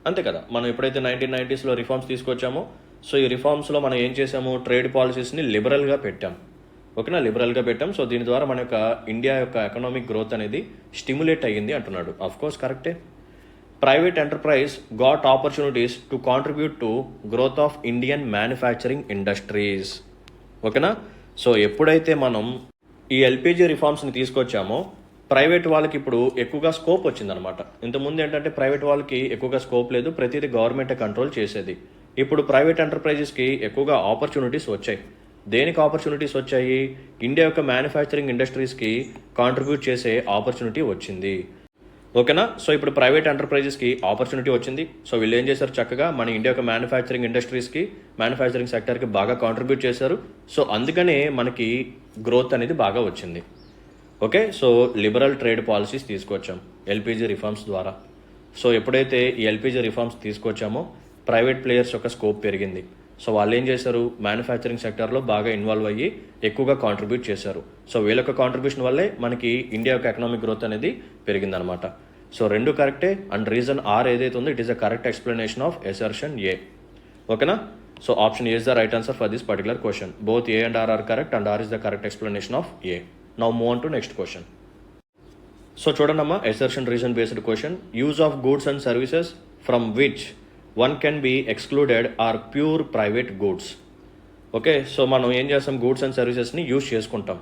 అంతే కదా, మనం ఎప్పుడైతే 1990sలో రిఫార్మ్స్ తీసుకొచ్చామో సో ఈ రిఫార్మ్స్లో మనం ఏం చేసాము, ట్రేడ్ పాలసీస్ని లిబరల్గా పెట్టాం. ఓకేనా, లిబరల్గా పెట్టాం. సో దీని ద్వారా మన యొక్క ఇండియా యొక్క ఎకనామిక్ గ్రోత్ అనేది స్టిమ్యులేట్ అయ్యింది అంటున్నాడు. అఫ్ కోర్స్ కరెక్టే. Private enterprise got opportunities to contribute to growth of Indian manufacturing industries. ఓకేనా, సో ఎప్పుడైతే మనం ఈ ఎల్పిజి రిఫార్మ్స్ని తీసుకొచ్చామో ప్రైవేట్ వాళ్ళకి ఇప్పుడు ఎక్కువగా స్కోప్ వచ్చిందనమాట. ఇంతకుముందు ఏంటంటే ప్రైవేట్ వాళ్ళకి ఎక్కువగా స్కోప్ లేదు, ప్రతిదీ గవర్నమెంటే కంట్రోల్ చేసేది. ఇప్పుడు ప్రైవేట్ ఎంటర్ప్రైజెస్కి ఎక్కువగా ఆపర్చునిటీస్ వచ్చాయి. దేనికి ఆపర్చునిటీస్ వచ్చాయి? ఇండియా యొక్క మ్యానుఫ్యాక్చరింగ్ ఇండస్ట్రీస్కి కాంట్రిబ్యూట్ చేసే ఆపర్చునిటీ వచ్చింది. ఓకేనా. సో ఇప్పుడు ప్రైవేట్ ఎంటర్ప్రైజెస్కి ఆపర్చునిటీ వచ్చింది. సో వీళ్ళు ఏం చేశారు, చక్కగా మన ఇండియా యొక్క మ్యానుఫ్యాక్చరింగ్ ఇండస్ట్రీస్కి, మ్యానుఫ్యాక్చరింగ్ సెక్టర్కి బాగా కాంట్రిబ్యూట్ చేశారు. సో అందుకనే మనకి గ్రోత్ అనేది బాగా వచ్చింది. Okay. So liberal trade policies తీసుకొచ్చాం ఎల్పిజి రిఫార్మ్స్ ద్వారా. సో ఎప్పుడైతే ఈ ఎల్పిజి రిఫార్మ్స్ తీసుకొచ్చామో ప్రైవేట్ ప్లేయర్స్ యొక్క స్కోప్ పెరిగింది. సో వాళ్ళు ఏం చేశారు, మ్యానుఫ్యాక్చరింగ్ సెక్టర్లో బాగా ఇన్వాల్వ్ అయ్యి ఎక్కువగా కాంట్రిబ్యూట్ చేశారు. సో వీళ్ళ యొక్క కాంట్రిబ్యూషన్ వల్లే మనకి ఇండియా యొక్క ఎకనామిక్ గ్రోత్ అనేది పెరిగిందనమాట. సో రెండు కరెక్టే. అండ్ రీజన్ ఆర్ ఏదైతే ఉందో it is a correct explanation of assertion A. ఓకేనా. So option A is the right answer for this particular question. Both A and R correct and R is the correct explanation of A. Now move on to next question. So చూడండమ్మా, assertion reason based question. Use of goods and services from which one can be excluded are pure private goods. Okay. So మనం ఏం చేస్తాం, గూడ్స్ అండ్ సర్వీసెస్ని యూజ్ చేసుకుంటాం.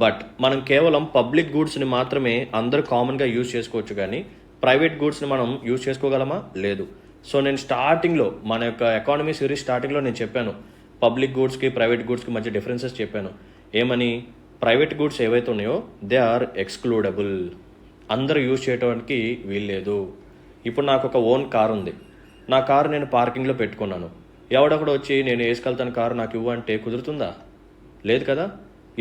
బట్ మనం కేవలం పబ్లిక్ గూడ్స్ని మాత్రమే అందరూ కామన్గా యూజ్ చేసుకోవచ్చు, కానీ ప్రైవేట్ గూడ్స్ని మనం యూజ్ చేసుకోగలమా? లేదు. సో నేను స్టార్టింగ్లో మన యొక్క ఎకానమీ సిరీస్ స్టార్టింగ్లో నేను చెప్పాను, పబ్లిక్ గూడ్స్కి ప్రైవేట్ గూడ్స్కి మధ్య డిఫరెన్సెస్ చెప్పాను. ఏమని, ప్రైవేట్ గూడ్స్ ఏవైతే ఉన్నాయో దే ఆర్ ఎక్స్క్లూడబుల్, అందరూ యూజ్ చేయడానికి వీల్లేదు. ఇప్పుడు నాకు ఒక ఓన్ కార్ ఉంది, నా కారు నేను పార్కింగ్లో పెట్టుకున్నాను. ఎవడొకడు వచ్చి నేను వేసుకెళ్తాను కారు నాకు ఇవ్వు అంటే కుదురుతుందా? లేదు కదా.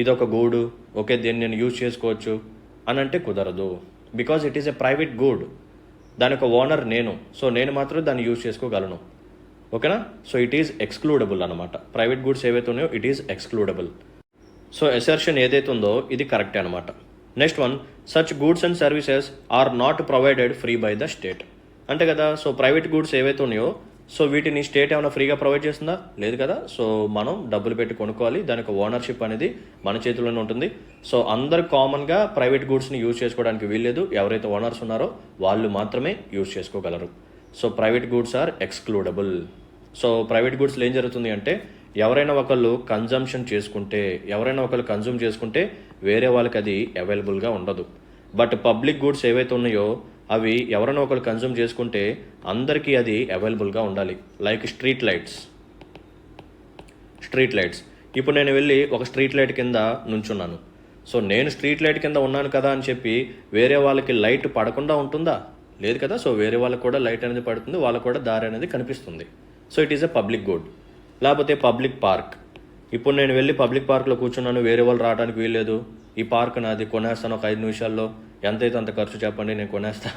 ఇది ఒక గూడు, ఓకే, దీన్ని నేను యూజ్ చేసుకోవచ్చు అని అంటే కుదరదు. Because it is a private good, దాని ఒక ఓనర్ నేను. సో నేను మాత్రం దాన్ని యూజ్ చేసుకోగలను. ఓకేనా. సో ఇట్ ఈస్ ఎక్స్క్లూడబుల్ అనమాట. ప్రైవేట్ గూడ్స్ ఏవైతే ఉన్నాయో it is excludable. So assertion ఏదైతే ఉందో ఇది కరెక్టే అనమాట. Next one, such goods and services are not provided free by the state. అంటే కదా, సో ప్రైవేట్ గూడ్స్ ఏవైతే ఉన్నాయో సో వీటిని స్టేట్ ఏమైనా ఫ్రీగా ప్రొవైడ్ చేస్తుందా? లేదు కదా. సో మనం డబ్బులు పెట్టి కొనుక్కోవాలి, దానికి ఓనర్షిప్ అనేది మన చేతిలోనే ఉంటుంది. సో అందరు కామన్గా ప్రైవేట్ గూడ్స్ని యూజ్ చేసుకోవడానికి వీల్లేదు. ఎవరైతే ఓనర్స్ ఉన్నారో వాళ్ళు మాత్రమే యూజ్ చేసుకోగలరు. So private goods are excludable. So private గూడ్స్లో ఏం జరుగుతుంది అంటే, ఎవరైనా ఒకళ్ళు కన్జంప్షన్ చేసుకుంటే, ఎవరైనా ఒకళ్ళు కన్జ్యూమ్ చేసుకుంటే వేరే వాళ్ళకి అది అవైలబుల్గా ఉండదు. బట్ పబ్లిక్ గూడ్స్ ఏవైతే ఉన్నాయో అవి ఎవరైనా ఒకళ్ళు కన్జ్యూమ్ చేసుకుంటే అందరికీ అది అవైలబుల్గా ఉండాలి. Like street lights. ఇప్పుడు నేను వెళ్ళి ఒక స్ట్రీట్ లైట్ కింద నుంచున్నాను. సో నేను స్ట్రీట్ లైట్ కింద ఉన్నాను కదా అని చెప్పి వేరే వాళ్ళకి లైట్ పడకుండా ఉంటుందా? లేదు కదా. సో వేరే వాళ్ళకి కూడా లైట్ అనేది పడుతుంది, వాళ్ళకు కూడా దారి అనేది కనిపిస్తుంది. So it is a public good. లేకపోతే పబ్లిక్ పార్క్. ఇప్పుడు నేను వెళ్ళి పబ్లిక్ పార్క్లో కూర్చున్నాను, వేరే వాళ్ళు రావడానికి వీల్లేదు. ఈ పార్క్ నాది, కొనేస్తాను ఒక 5 నిమిషాల్లో, ఎంతైతే అంత ఖర్చు చెప్పండి నేను కొనేస్తా,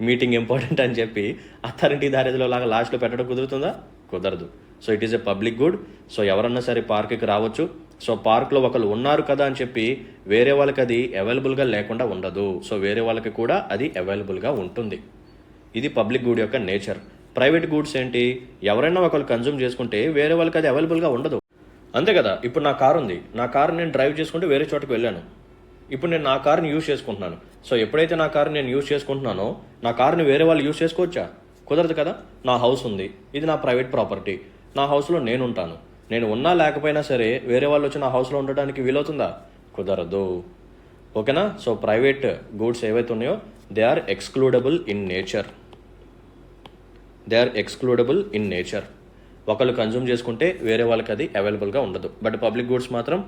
మీటింగ్ ఇంపార్టెంట్ అని చెప్పి అథారిటీ దారిలో లాగా లాస్ట్లో పెట్టడం కుదురుతుందా? కుదరదు. So it is a public good. So ఎవరన్నా సరే పార్క్కి రావచ్చు. సో పార్క్లో ఒకళ్ళు ఉన్నారు కదా అని చెప్పి వేరే వాళ్ళకి అది అవైలబుల్గా లేకుండా ఉండదు. సో వేరే వాళ్ళకి కూడా అది అవైలబుల్గా ఉంటుంది. ఇది పబ్లిక్ గుడ్ యొక్క నేచర్. ప్రైవేట్ గూడ్స్ ఏంటి, ఎవరైనా ఒకళ్ళు కన్జ్యూమ్ చేసుకుంటే వేరే వాళ్ళకి అది అవైలబుల్గా ఉండదు. అంతే కదా. ఇప్పుడు నా కారు ఉంది, నా కారు నేను డ్రైవ్ చేసుకుంటే వేరే చోటకి వెళ్ళాను. ఇప్పుడు నేను నా కారుని యూజ్ చేసుకుంటున్నాను. సో ఎప్పుడైతే నా కారుని నేను యూజ్ చేసుకుంటున్నానో నా కారుని వేరే వాళ్ళు యూజ్ చేసుకోవచ్చా? కుదరదు కదా. నా హౌస్ ఉంది, ఇది నా ప్రైవేట్ ప్రాపర్టీ, నా హౌస్లో నేను ఉంటాను. నేను ఉన్నా లేకపోయినా సరే వేరే వాళ్ళు వచ్చి నా హౌస్లో ఉండడానికి వీలవుతుందా? కుదరదు. ఓకేనా. సో ప్రైవేట్ గూడ్స్ ఏవైతే ఉన్నాయో దే ఆర్ ఎక్స్క్లూడబుల్ ఇన్ నేచర్. ఒకళ్ళు కన్జ్యూమ్ చేసుకుంటే వేరే వాళ్ళకి అది అవైలబుల్గా ఉండదు. బట్ పబ్లిక్ గూడ్స్ మాత్రం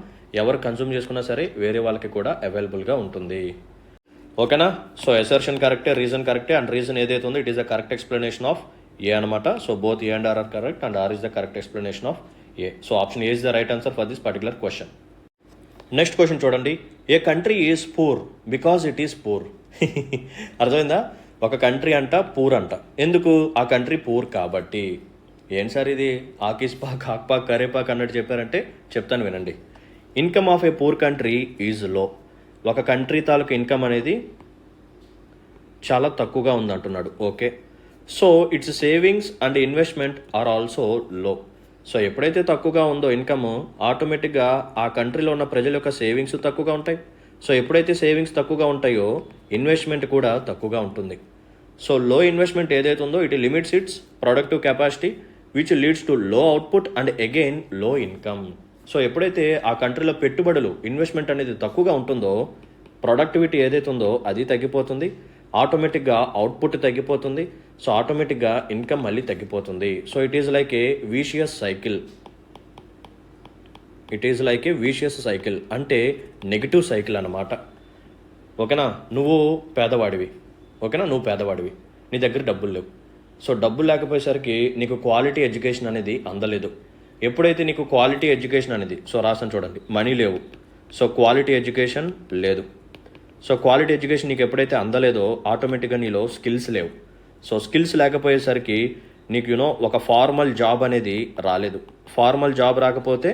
ఎవరు కన్జ్యూమ్ చేసుకున్నా సరే వేరే వాళ్ళకి కూడా అవైలబుల్గా ఉంటుంది. ఓకేనా. సో అసర్షన్ కరెక్టే, రీజన్ కరెక్టే. అండ్ రీజన్ ఏదైతే ఉందో it is the correct explanation of A అనమాట. So both A and R correct and R is the correct explanation of A. So option A is the right answer for this particular question. Next question చూడండి. A country is poor because it is poor. అర్థమైందా? ఒక కంట్రీ అంట పూర్ అంట. ఎందుకు? ఆ కంట్రీ పూర్ కాబట్టి. ఏం సార్ ఇది ఆకీస్ పాక్ ఆక్పాక్ కరేపాక్ అన్నట్టు చెప్పారంటే చెప్తాను వినండి. Income of a poor country is low. ఒక కంట్రీ తాలూకు ఇన్కమ్ అనేది చాలా తక్కువగా ఉందంటున్నాడు. Okay. So its savings and investment are also low. సో ఎప్పుడైతే తక్కువగా ఉందో ఇన్కమ్, ఆటోమేటిక్గా ఆ కంట్రీలో ఉన్న ప్రజల యొక్క సేవింగ్స్ తక్కువగా ఉంటాయి. సో ఎప్పుడైతే సేవింగ్స్ తక్కువగా ఉంటాయో ఇన్వెస్ట్మెంట్ కూడా తక్కువగా ఉంటుంది. సో లో ఇన్వెస్ట్మెంట్ ఏదైతే ఉందో it limits it's productive capacity which leads to లో అవుట్పుట్ అండ్ అగైన్ లో ఇన్కమ్. సో ఎప్పుడైతే ఆ కంట్రీలో పెట్టుబడులు ఇన్వెస్ట్మెంట్ అనేది తక్కువగా ఉంటుందో ప్రొడక్టివిటీ ఏదైతే ఉందో అది తగ్గిపోతుంది, ఆటోమేటిక్గా అవుట్పుట్ తగ్గిపోతుంది. సో ఆటోమేటిక్గా ఇన్కమ్ మళ్ళీ తగ్గిపోతుంది. So it is like A vicious cycle. అంటే నెగిటివ్ సైకిల్ అన్నమాట. ఓకేనా. నువ్వు పేదవాడివి, ఓకేనా, నువ్వు పేదవాడివి, నీ దగ్గర డబ్బులు లేవు. సో డబ్బులు లేకపోయేసరికి నీకు క్వాలిటీ ఎడ్యుకేషన్ అనేది అందలేదు. ఎప్పుడైతే నీకు క్వాలిటీ ఎడ్యుకేషన్ అనేది, సో రాసాను చూడండి, మనీ లేవు, సో క్వాలిటీ ఎడ్యుకేషన్ లేదు. సో క్వాలిటీ ఎడ్యుకేషన్ నీకు ఎప్పుడైతే అందలేదో ఆటోమేటిక్గా నీలో స్కిల్స్ లేవు. సో స్కిల్స్ లేకపోయేసరికి నీకు ఒక ఫార్మల్ జాబ్ అనేది రాలేదు. ఫార్మల్ జాబ్ రాకపోతే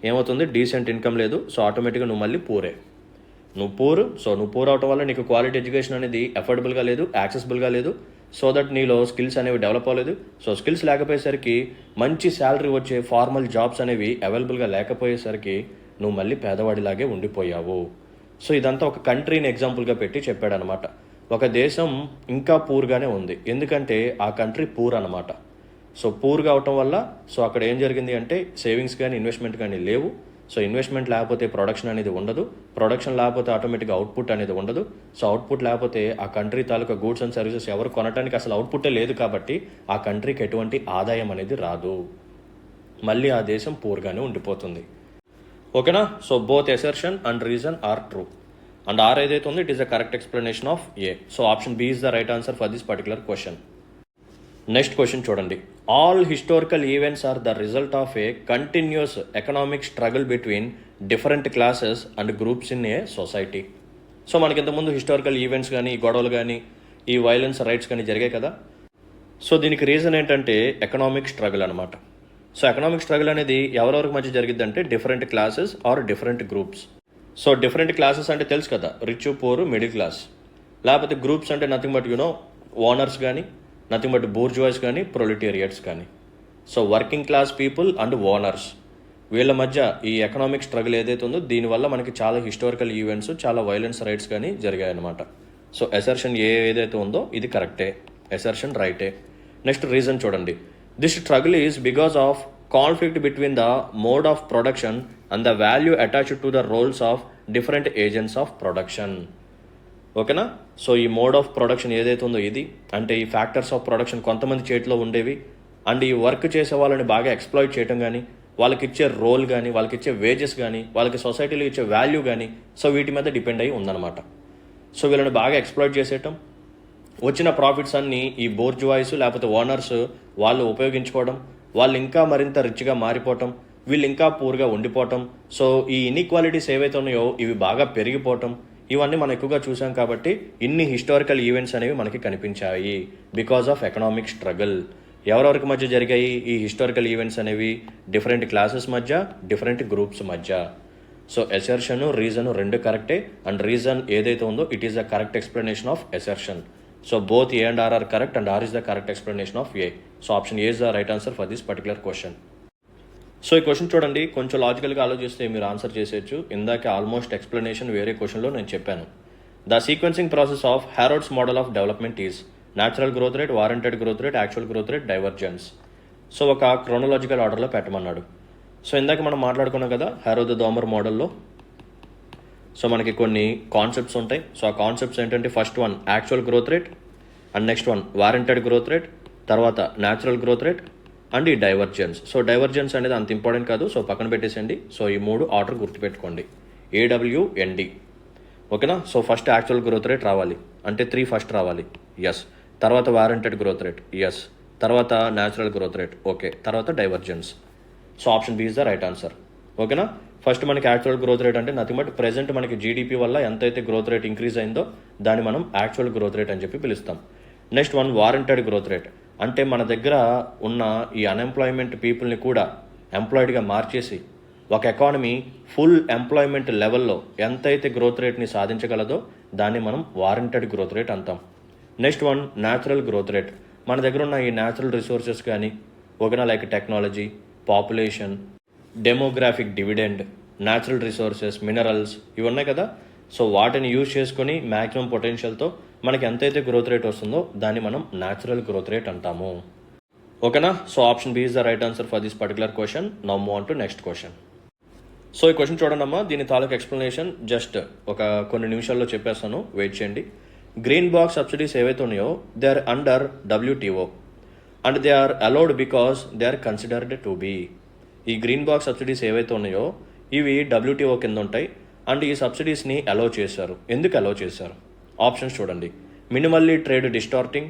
ఏమవుతుంది, డీసెంట్ ఇన్కమ్ లేదు. సో ఆటోమేటిక్గా నువ్వు మళ్ళీ పూరే, నువ్వు పూర్ అవటం వల్ల నీకు క్వాలిటీ ఎడ్యుకేషన్ అనేది అఫోర్డబుల్గా లేదు, యాక్సెసిబుల్గా లేదు. సో దట్ నీలో స్కిల్స్ అనేవి డెవలప్ అవ్వలేదు. సో స్కిల్స్ లేకపోయేసరికి మంచి శాలరీ వచ్చే ఫార్మల్ జాబ్స్ అనేవి అవైలబుల్గా లేకపోయేసరికి నువ్వు మళ్ళీ పేదవాడిలాగే ఉండిపోయావు. సో ఇదంతా ఒక కంట్రీని ఎగ్జాంపుల్గా పెట్టి చెప్పాడనమాట. ఒక దేశం ఇంకా పూర్గానే ఉంది, ఎందుకంటే ఆ కంట్రీ పూర్ అనమాట. సో పూర్గా అవటం వల్ల సో అక్కడ ఏం జరిగింది అంటే సేవింగ్స్ కానీ ఇన్వెస్ట్మెంట్ కానీ లేవు. సో ఇన్వెస్ట్మెంట్ లేకపోతే ప్రొడక్షన్ అనేది ఉండదు, ప్రొడక్షన్ లేకపోతే ఆటోమేటిక్గా అవుట్పుట్ అనేది ఉండదు. సో అవుట్పుట్ లేకపోతే ఆ country taluka goods and services ఎవరు కొనడానికి అసలు అవుట్పుట్టే లేదు, కాబట్టి ఆ కంట్రీకి ఎటువంటి ఆదాయం అనేది రాదు, మళ్ళీ ఆ దేశం పూర్గానే ఉండిపోతుంది. ఓకేనా, so both assertion and reason are true, and R ఏదైతే ఉందో it is the correct explanation of A. So option B is the right answer for this particular question. Next question చూడండి. All historical events are the result of a continuous economic struggle between different classes and groups in a society. So మనకి ఇంతకుముందు హిస్టారికల్ ఈవెంట్స్ కానీ, ఈ గొడవలు కానీ, ఈ వైలెన్స్ రైట్స్ కానీ జరిగాయి కదా. సో దీనికి రీజన్ ఏంటంటే ఎకనామిక్ స్ట్రగుల్ అనమాట. సో ఎకనామిక్ స్ట్రగుల్ అనేది ఎవరెవరికి మధ్య జరిగిద్ది అంటే different classes or different groups. So different classes అంటే తెలుసు కదా, రిచ్, పూర్, మిడిల్ క్లాస్. లేకపోతే గ్రూప్స్ అంటే నథింగ్ బట్ ఓనర్స్ కానీ, నథింగ్ బట్ బూర్జువాస్ కానీ, ప్రొలిటేరియట్స్ కానీ. So working class people and owners, వీళ్ళ మధ్య ఈ ఎకనామిక్ స్ట్రగుల్ ఏదైతే ఉందో దీనివల్ల మనకి చాలా హిస్టారికల్ ఈవెంట్స్, చాలా వైలెన్స్ రైట్స్ కానీ జరిగాయి అనమాట. సో అసర్షన్ ఏదైతే ఉందో ఇది కరెక్టే, అసర్షన్ రైటే. నెక్స్ట్ రీజన్ చూడండి. This struggle is because of conflict between the mode of production and the value attached to the roles of different agents of production. ఓకేనా, సో ఈ మోడ్ ఆఫ్ ప్రొడక్షన్ ఏదైతే ఉందో ఇది అంటే ఈ ఫ్యాక్టర్స్ ఆఫ్ ప్రొడక్షన్ కొంతమంది చేతిలో ఉండేవి, అండ్ ఈ వర్క్ చేసే వాళ్ళని బాగా ఎక్స్ప్లాయిట్ చేయడం కానీ, వాళ్ళకి ఇచ్చే రోల్ కానీ, వాళ్ళకి ఇచ్చే వేజెస్ కానీ, వాళ్ళకి సొసైటీలో ఇచ్చే వాల్యూ కానీ, సో వీటి మీద డిపెండ్ అయ్యి ఉందన్నమాట. సో వీళ్ళని బాగా ఎక్స్ప్లాయిట్ చేసేయటం, వచ్చిన ప్రాఫిట్స్ అన్నీ ఈ బోర్జువాయిస్ లేకపోతే ఓనర్స్ వాళ్ళు ఉపయోగించుకోవడం, వాళ్ళు ఇంకా మరింత రిచ్గా మారిపోవటం, వీళ్ళు ఇంకా పూర్గా ఉండిపోవటం. సో ఈ ఇన్ఈక్వాలిటీస్ ఏవైతే ఉన్నాయో ఇవి బాగా పెరిగిపోవటం, ఇవన్నీ మనం ఎక్కువగా చూసాం కాబట్టి ఇన్ని హిస్టారికల్ ఈవెంట్స్ అనేవి మనకి కనిపించాయి బికాజ్ ఆఫ్ ఎకనామిక్ స్ట్రగుల్. ఎవరెవరికి మధ్య జరిగాయి ఈ హిస్టారికల్ ఈవెంట్స్ అనేవి? డిఫరెంట్ క్లాసెస్ మధ్య, డిఫరెంట్ గ్రూప్స్ మధ్య. సో అసర్షన్, రీజన్ రెండు కరెక్టే, అండ్ రీజన్ ఏదైతే ఉందో it is the correct explanation of assertion. So both A and R are correct, and R is the correct explanation of A. So option A is the right answer for this particular question. So ఈ క్వశ్చన్ చూడండి, కొంచెం లాజికల్గా ఆలోచిస్తే మీరు ఆన్సర్ చేసేయచ్చు. ఇందాక ఆల్మోస్ట్ ఎక్స్ప్లెనేషన్ వేరే క్వశ్చన్లో నేను చెప్పాను. The sequencing process of Harrod's model of development is natural growth rate, warranted growth rate, actual growth rate, divergence. So ఒక క్రోనలాజికల్ ఆర్డర్లో పెట్టమన్నాడు. సో ఇందాక మనం మాట్లాడుకున్నాం కదా హారో ద దోమర్ మోడల్లో. సో మనకి కొన్ని కాన్సెప్ట్స్ ఉంటాయి. సో ఆ కాన్సెప్ట్స్ ఏంటంటే first one actual growth rate, and next one warranted growth rate, తర్వాత న్యాచురల్ గ్రోత్ రేట్, అండ్ ఈ డైవర్జెన్స్. సో డైవర్జెన్స్ అనేది అంత ఇంపార్టెంట్ కాదు, సో పక్కన పెట్టేసేయండి. సో ఈ మూడు ఆర్డర్ గుర్తుపెట్టుకోండి, AWND. ఓకేనా. So first actual growth rate రావాలి, అంటే 3 ఫస్ట్ రావాలి, ఎస్. తర్వాత వారంటెడ్ గ్రోత్ రేట్, ఎస్. తర్వాత న్యాచురల్ గ్రోత్ రేట్, ఓకే. తర్వాత divergence. So option B is the right answer. ఓకేనా. ఫస్ట్ మనకి యాక్చువల్ గ్రోత్ రేట్ అంటే నథింగ్ బట్ ప్రెసెంట్ మనకి జీడిపి వల్ల ఎంతైతే గ్రోత్ రేట్ ఇంక్రీజ్ అయిందో దాన్ని మనం యాక్చువల్ గ్రోత్ రేట్ అని చెప్పి పిలుస్తాం. Next one warranted growth rate, అంటే మన దగ్గర ఉన్న ఈ అన్ఎంప్లాయ్మెంట్ పీపుల్ని కూడా ఎంప్లాయిడ్గా మార్చేసి ఒక ఎకానమీ ఫుల్ ఎంప్లాయ్మెంట్ లెవెల్లో ఎంతైతే గ్రోత్ రేట్ని సాధించగలదో దాన్ని మనం వారంటెడ్ గ్రోత్ రేట్ అంటాం. Next one natural growth rate, మన దగ్గర ఉన్న ఈ న్యాచురల్ రిసోర్సెస్ కానీ ఓకేనా, like technology, population, demographic dividend, natural resources, minerals, ఇవి ఉన్నాయి కదా. సో వాటిని యూజ్ చేసుకొని మ్యాక్సిమం పొటెన్షియల్తో మనకి ఎంతైతే గ్రోత్ రేట్ వస్తుందో దాన్ని మనం న్యాచురల్ గ్రోత్ రేట్ అంటాము. ఓకేనా. So option B is the right answer for this particular question. Now move on to next question. So ఈ క్వశ్చన్ చూడండి అమ్మా, దీని తాలూకు ఎక్స్ప్లెనేషన్ జస్ట్ ఒక కొన్ని నిమిషాల్లో చెప్పేస్తాను, వెయిట్ చేయండి. గ్రీన్ బాక్స్ సబ్సిడీస్ ఏవైతే ఉన్నాయో they are under WTO and they are allowed because they are considered to be. ఈ గ్రీన్ బాక్స్ సబ్సిడీస్ ఏవైతే ఉన్నాయో ఇవి WTO కింద ఉంటాయి, అండ్ ఈ సబ్సిడీస్ని అలౌ చేశారు. ఎందుకు అలౌ చేశారు? ఆప్షన్స్ చూడండి. minimally trade distorting,